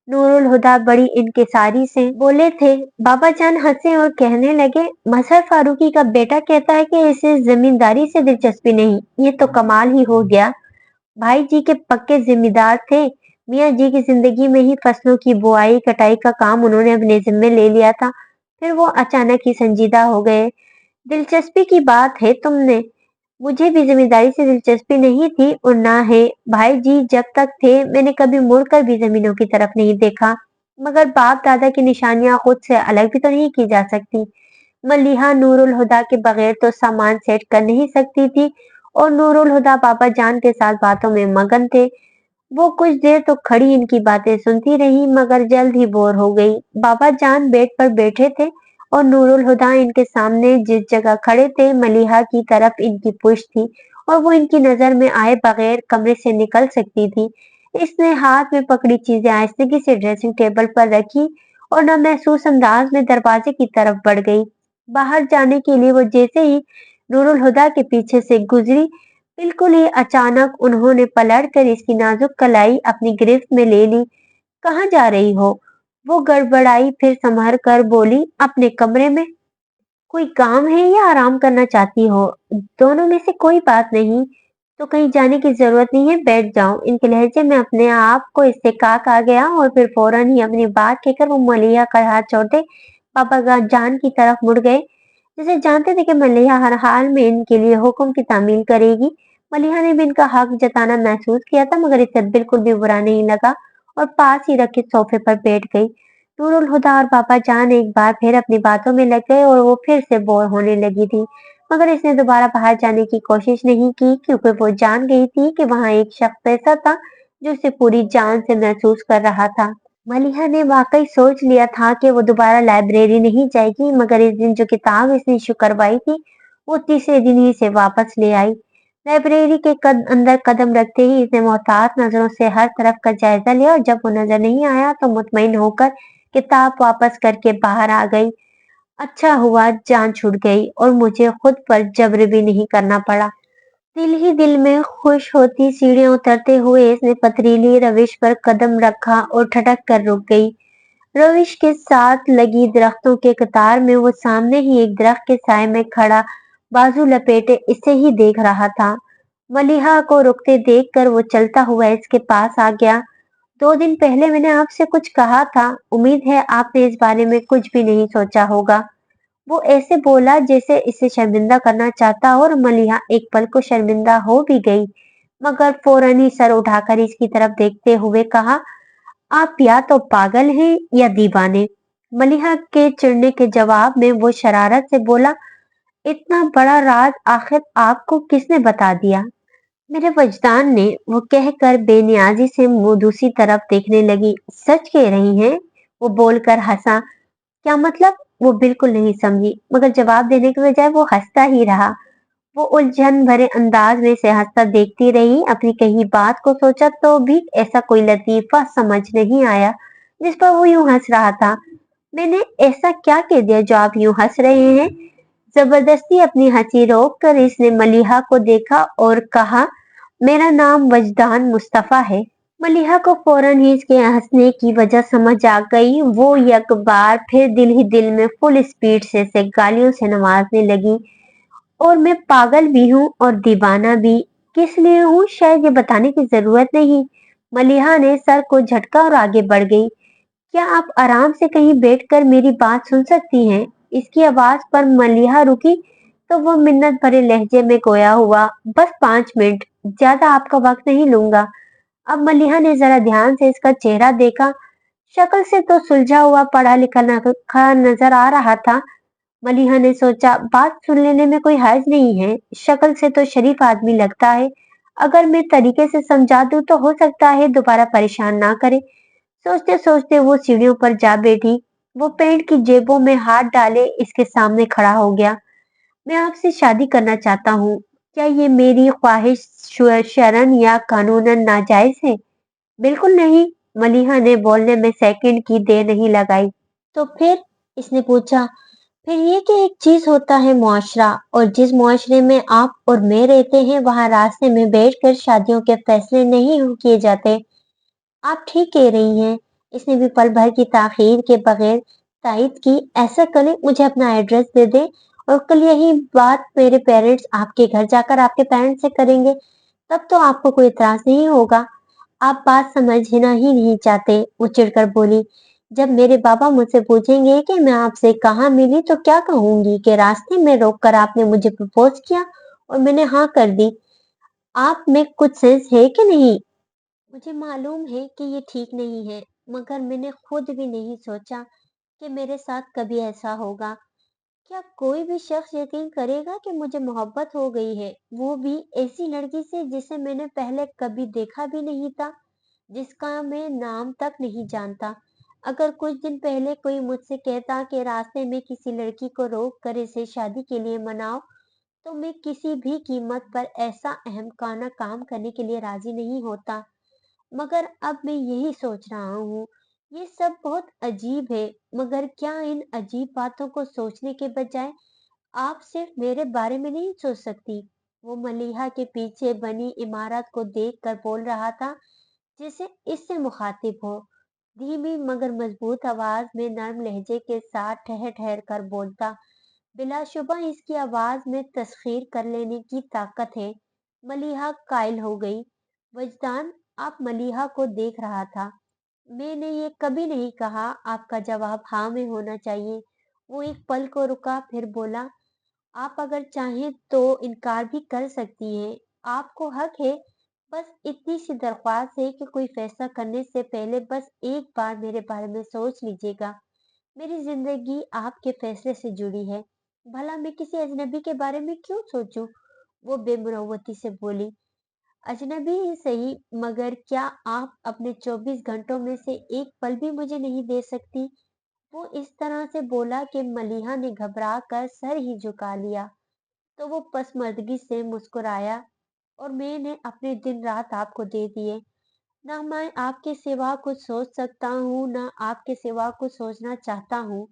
S1: नूरुल हुदा बड़ी इनकिसारी से बोले थे। बाबा जान हंसे और कहने लगे, मजहर फारूकी का बेटा कहता है कि इसे जमींदारी से दिलचस्पी नहीं, ये तो कमाल ही हो गया। भाई जी के पक्के जिम्मेदार थे। मियाँ जी की जिंदगी में ही फसलों की बुआई कटाई का काम उन्होंने अपने जिम्मे ले लिया था। फिर वो अचानक ही संजीदा हो गए। दिलचस्पी की बात है तुमने। मुझे भी जिम्मेदारी से दिलचस्पी नहीं थी और ना है। भाई जी जब तक थे मैंने कभी मुड़कर भी जमीनों की तरफ नहीं देखा। मगर बाप दादा की निशानियां खुद से अलग भी तो नहीं की जा सकती। मलिहा नूरुल हुदा के बगैर तो सामान सेट कर नहीं सकती थी और नूरुल हुदा बाबा जान के साथ बातों में मगन थे। वो कुछ देर तो खड़ी इनकी बातें सुनती रही, मगर जल्द ही बोर हो गई। बाबा जान बेड पर बैठे थे और नूरुल हुदा इनके सामने जिस जगह खड़े थे, मलिहा की तरफ इनकी पुश्त थी और वो इनकी नजर में आए बगैर कमरे से निकल सकती थी। इसने हाथ में पकड़ी चीजें आहिस्तेगी से ड्रेसिंग टेबल पर रखी और न महसूस अंदाज में दरवाजे की तरफ बढ़ गई। बाहर जाने के लिए वो जैसे ही नूरुल हुदा के पीछे से गुजरी, बिल्कुल ही अचानक उन्होंने पलटकर इसकी नाजुक कलाई अपनी गिरफ्त में ले ली। कहाँ जा रही हो? वो गड़बड़ाई, फिर संभल कर बोली, अपने कमरे में। कोई काम है या आराम करना चाहती हो? दोनों में से कोई बात नहीं। तो कहीं जाने की जरूरत नहीं है, बैठ जाओ। इनके लहजे में अपने आप को इस्तेकाक आ गया और फिर फौरन ही अपनी बात कहकर वो मलिया का हाथ छोड़ते पापा जान की तरफ मुड़ गए, जैसे जानते थे कि मलिहा हर हाल में इनके लिए हुक्म की तामील करेगी। मलिहा ने भी इनका हक जताना महसूस किया था, मगर इसे बिल्कुल भी बुरा नहीं लगा और पास ही रखे सोफे पर बैठ गई। नूर उल हुदा और पापा जान एक बार फिर अपनी बातों में लग गए और वो फिर से बोर होने लगी थी। मगर इसने दोबारा बाहर जाने की कोशिश नहीं की क्योंकि वो जान गई थी कि वहां एक शख्स ऐसा था जो उसे पूरी जान से महसूस कर रहा था। मलिहा ने वाकई सोच लिया था कि वो दोबारा लाइब्रेरी नहीं जाएगी, मगर इस दिन जो किताब इसने इशू करवाई थी वो तीसरे दिन ही इसे वापस ले आई। लाइब्रेरी के अंदर कदम रखते ही इसने मोहतात नजरों से हर तरफ का जायजा लिया और जब वो नजर नहीं आया तो मुतमईन होकर किताब वापस करके बाहर आ गई। अच्छा हुआ जान छूट गई और मुझे खुद पर जब्र भी नहीं करना पड़ा। दिल ही दिल में खुश होती सीढ़ियां उतरते हुए इसने पथरीली रविश पर कदम रखा और ठटक कर रुक गई। रविश के साथ लगी दरख्तों के कतार में वो सामने ही एक दरख्त के साए में खड़ा बाजू लपेटे इसे ही देख रहा था। मलिहा को रुकते देखकर वो चलता हुआ इसके पास आ गया। 2 दिन पहले मैंने आपसे कुछ कहा था, उम्मीद है आपने इस बारे में कुछ भी नहीं सोचा होगा। वो ऐसे बोला जैसे इसे शर्मिंदा करना चाहता और मलिहा एक पल को शर्मिंदा हो भी गई, मगर फौरन ही सर उठाकर इसकी तरफ देखते हुए कहा, आप या तो पागल हैं या दीवाने। मलिहा के चिढ़ने के जवाब में वो शरारत से बोला, इतना बड़ा राज आखिर आपको किसने बता दिया? मेरे वजदान ने, वो कहकर बेनियाजी से दूसरी तरफ देखने लगी। सच कह रही हैं? वो बोलकर हंसा। क्या मतलब? वो बिल्कुल नहीं समझी, मगर जवाब देने के बजाय वो हंसता ही रहा। वो उलझन भरे अंदाज में से हंसता देखती रही। अपनी कही बात को सोचा तो भी ऐसा कोई लतीफा समझ नहीं आया जिस पर वो यूं हंस रहा था। मैंने ऐसा क्या कह दिया जो आप यूं हंस रहे हैं? जबरदस्ती अपनी हंसी रोक कर इसने मलिहा को देखा और कहा, मेरा नाम वजदान मुस्तफा है। मलिहा को फौरन ही इसके हंसने की वजह समझ आ गई। वो एक बार फिर दिल ही दिल में फुल स्पीड से इसे गालियों से नवाजने लगी। और मैं पागल भी हूँ और दीवाना भी। किस लिए हूँ शायद ये बताने की जरूरत नहीं। मलिहा ने सर को झटका और आगे बढ़ गई। क्या आप आराम से कहीं बैठकर मेरी बात सुन सकती हैं? इसकी आवाज पर मलिहा रुकी तो वो मिन्नत भरे लहजे में गोया हुआ, बस 5 मिनट, ज्यादा आपका वक्त नहीं लूंगा। अब मलिहा ने जरा ध्यान से इसका चेहरा देखा। शक्ल से तो सुलझा हुआ पढ़ा लिखा नजर आ रहा था। मलिहा ने सोचा, बात सुन लेने में कोई हर्ज नहीं है, शक्ल से तो शरीफ आदमी लगता है। अगर मैं तरीके से समझा दूं तो हो सकता है दोबारा परेशान ना करे। सोचते सोचते वो सीढ़ियों पर जा बैठी। वो पैंट की जेबों में हाथ डाले इसके सामने खड़ा हो गया। मैं आपसे शादी करना चाहता हूँ। क्या ये मेरी ख्वाहिश शरन या कानूनन नाजायज है? बिल्कुल नहीं। मलिहा ने बोलने में सेकंड की देर नहीं लगाई। तो फिर? इसने पूछा। फिर ये कि एक चीज होता है मुआशरा, और जिस मुआशरे में आप और मैं रहते हैं वहां रास्ते में बैठकर शादियों के फैसले नहीं किए जाते। आप ठीक कह रही हैं। इसने भी पल भर की ताखीर के बगैर तायद की। ऐसा करें, मुझे अपना एड्रेस दे दें और कल यही बात मेरे पेरेंट्स आपके घर जाकर आपके पेरेंट्स से करेंगे। तब तो आपको कोई इतराज नहीं होगा। आप बात समझना ही नहीं चाहते, वो चिढ़कर बोली। जब मेरे बाबा मुझसे पूछेंगे कि मैं आपसे कहाँ मिली तो क्या कहूंगी कि रास्ते में रोककर आपने मुझे प्रपोज किया और मैंने हाँ कर दी। आप में कुछ सेंस है कि नहीं? मुझे मालूम है कि ये ठीक नहीं है, मगर मैंने खुद भी नहीं सोचा कि मेरे साथ कभी ऐसा होगा। क्या कोई भी शख्स यकीन करेगा कि मुझे मोहब्बत हो गई है, वो भी ऐसी लड़की से जिसे मैंने पहले कभी देखा भी नहीं था, जिसका मैं नाम तक नहीं जानता। अगर कुछ दिन पहले कोई मुझसे कहता कि रास्ते में किसी लड़की को रोक कर इसे शादी के लिए मनाओ, तो मैं किसी भी कीमत पर ऐसा अहमकाना काम करने के लिए राजी नहीं होता। मगर अब मैं यही सोच रहा हूँ, ये सब बहुत अजीब है, मगर क्या इन अजीब बातों को सोचने के बजाय आप सिर्फ मेरे बारे में नहीं सोच सकती? वो मलिहा के पीछे बनी इमारत को देखकर बोल रहा था, जैसे इससे मुखातिब हो। धीमी मगर मजबूत आवाज में नर्म लहजे के साथ ठहर ठहर कर बोलता। बिलाशुबा इसकी आवाज में तस्खीर कर लेने की ताकत है। मलिहा कायल हो गई। वजदान, आप मलिहा को देख रहा था। मैंने ये कभी नहीं कहा आपका जवाब हाँ में होना चाहिए। वो एक पल को रुका फिर बोला, आप अगर चाहें तो इनकार भी कर सकती हैं। आपको हक है, बस इतनी सी दरख्वास्त है कि कोई फैसला करने से पहले बस एक बार मेरे बारे में सोच लीजिएगा। मेरी जिंदगी आपके फैसले से जुड़ी है। भला मैं किसी अजनबी के बारे में क्यों सोचूं? वो बेमुरौवती से बोली। अजनबी ही सही, मगर क्या आप अपने 24 घंटों में से एक पल भी मुझे नहीं दे सकती? वो इस तरह से बोला कि मलीहा ने घबरा कर सर ही झुका लिया। तो वो पसमर्दगी से मुस्कुराया, और मैंने अपने दिन रात आपको दे दिए। ना मैं आपके सिवा कुछ सोच सकता हूँ, ना आपके सिवा कुछ सोचना चाहता हूँ।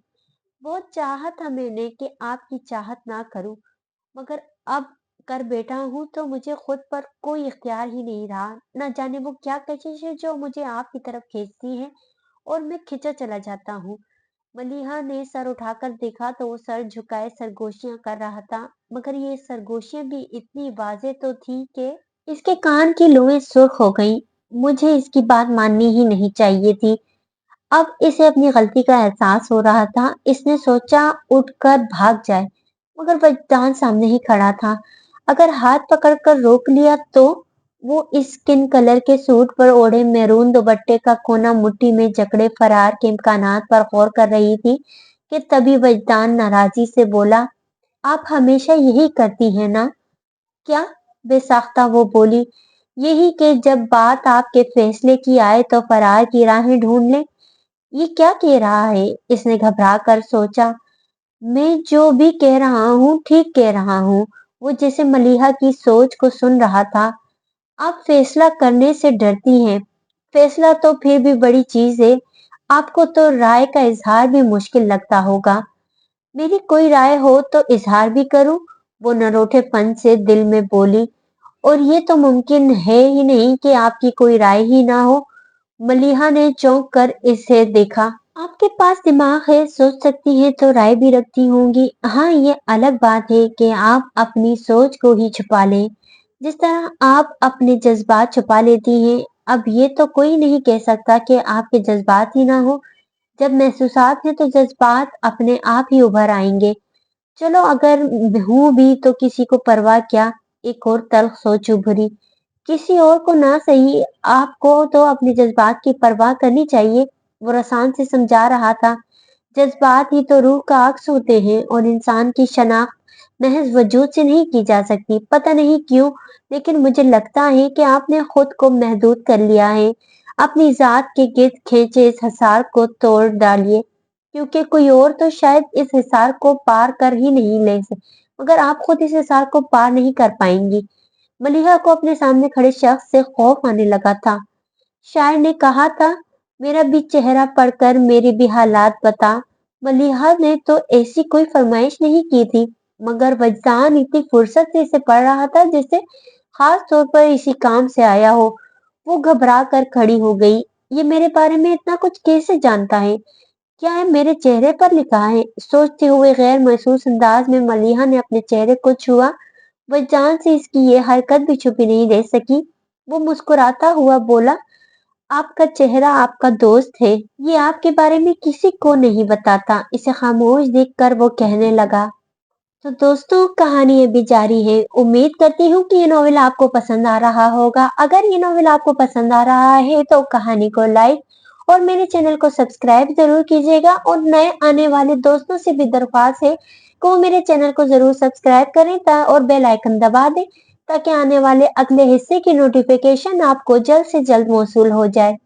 S1: बहुत चाहा था मैंने कि आपकी चाहत ना करूं, मगर अब कर बैठा हूं तो मुझे खुद पर कोई इख्तियार ही नहीं रहा। न जाने वो क्या कशिश है जो मुझे आपकी तरफ खींचती है, और मैं खिंचा चला जाता हूँ। मलीहा ने सर उठाकर देखा तो वो सर झुकाए सरगोशियां कर रहा था, मगर ये सरगोशियां भी इतनी वाजे तो थी कि इसके कान की लोएं सुर्ख हो गईं। मुझे इसकी बात माननी ही नहीं चाहिए थी। अब इसे अपनी गलती का एहसास हो रहा था। इसने सोचा उठकर भाग जाए, मगर वजदान सामने ही खड़ा था। अगर हाथ पकड़कर रोक लिया तो? वो स्किन कलर के सूट पर ओढ़े मैरून दुपट्टे का कोना मुट्ठी में जकड़े फरार के इम्कानात पर गौर कर रही थी कि तभी वजदान नाराजी से बोला, आप हमेशा यही करती हैं ना? क्या? बेसाख्ता वो बोली, यही कि जब बात आपके फैसले की आए तो फरार की राहें ढूंढ लें। ये क्या कह रहा है? इसने घबरा कर सोचा। मैं जो भी कह रहा हूँ ठीक कह रहा हूँ। वो जैसे मलीहा की सोच को सुन रहा था। आप फैसला करने से डरती हैं। फैसला तो फिर भी बड़ी चीज है। आपको तो राय का इजहार भी मुश्किल लगता होगा। मेरी कोई राय हो तो इजहार भी करूं? वो नरोठेपन से दिल में बोली। और ये तो मुमकिन है ही नहीं कि आपकी कोई राय ही ना हो। मलीहा ने चौंक कर इसे देखा। आपके पास दिमाग है, सोच सकती हैं तो राय भी रखती होंगी। हाँ, ये अलग बात है कि आप अपनी सोच को ही छुपा लें, जिस तरह आप अपने जज्बात छुपा लेती हैं। अब ये तो कोई नहीं कह सकता कि आपके जज्बात ही ना हो। जब महसूसात हैं तो जज्बात अपने आप ही उभर आएंगे। चलो, अगर हूं भी तो किसी को परवाह क्या? एक और तल्ख सोच उभरी। किसी और को ना सही, आपको तो अपने जज्बात की परवाह करनी चाहिए। वो रसान से समझा रहा था। जज्बात ही तो रूह का अक्स होते हैं, और इंसान की शनाख्त महज वजूद से नहीं की जा सकती। पता नहीं क्यों, लेकिन मुझे लगता है कि आपने खुद को महदूद कर लिया है। अपनी जात के गिर्द खींचे इस हिसार को तोड़ डालिए, क्योंकि कोई और तो शायद इस हिसार को पार कर ही नहीं ले सकता, मगर आप खुद इस हिसार को पार नहीं कर पाएंगी। मलीहा को अपने सामने खड़े शख्स से खौफ आने लगा था। शायर ने कहा था, मेरा भी चेहरा पढ़कर मेरे भी हालात बता। मलीहा ने तो ऐसी कोई फरमाइश नहीं की थी, मगर वजदान इतनी फुर्सत से इसे पढ़ रहा था जैसे खास तौर पर इसी काम से आया हो। वो घबरा कर खड़ी हो गई। ये मेरे बारे में इतना कुछ कैसे जानता है? क्या है मेरे चेहरे पर लिखा है? सोचते हुए गैर महसूस अंदाज में मलीहा ने अपने चेहरे को छुआ। वजदान से इसकी ये हरकत भी छुपी नहीं रह सकी। वो मुस्कुराता हुआ बोला, आपका चेहरा आपका दोस्त है। ये आपके बारे में किसी को नहीं बताता। इसे खामोश देखकर वो कहने लगा। तो दोस्तों, कहानी अभी जारी है। उम्मीद करती हूँ कि ये नॉवेल आपको पसंद आ रहा होगा। अगर ये नॉवेल आपको पसंद आ रहा है तो कहानी को लाइक और मेरे चैनल को सब्सक्राइब जरूर कीजिएगा, और नए आने वाले दोस्तों से भी दरख्वास्त है कि वो मेरे चैनल को जरूर सब्सक्राइब करें और बेल आइकन दबा दें, ताकि आने वाले अगले हिस्से की नोटिफिकेशन आपको जल्द से जल्द मौसूल हो जाए।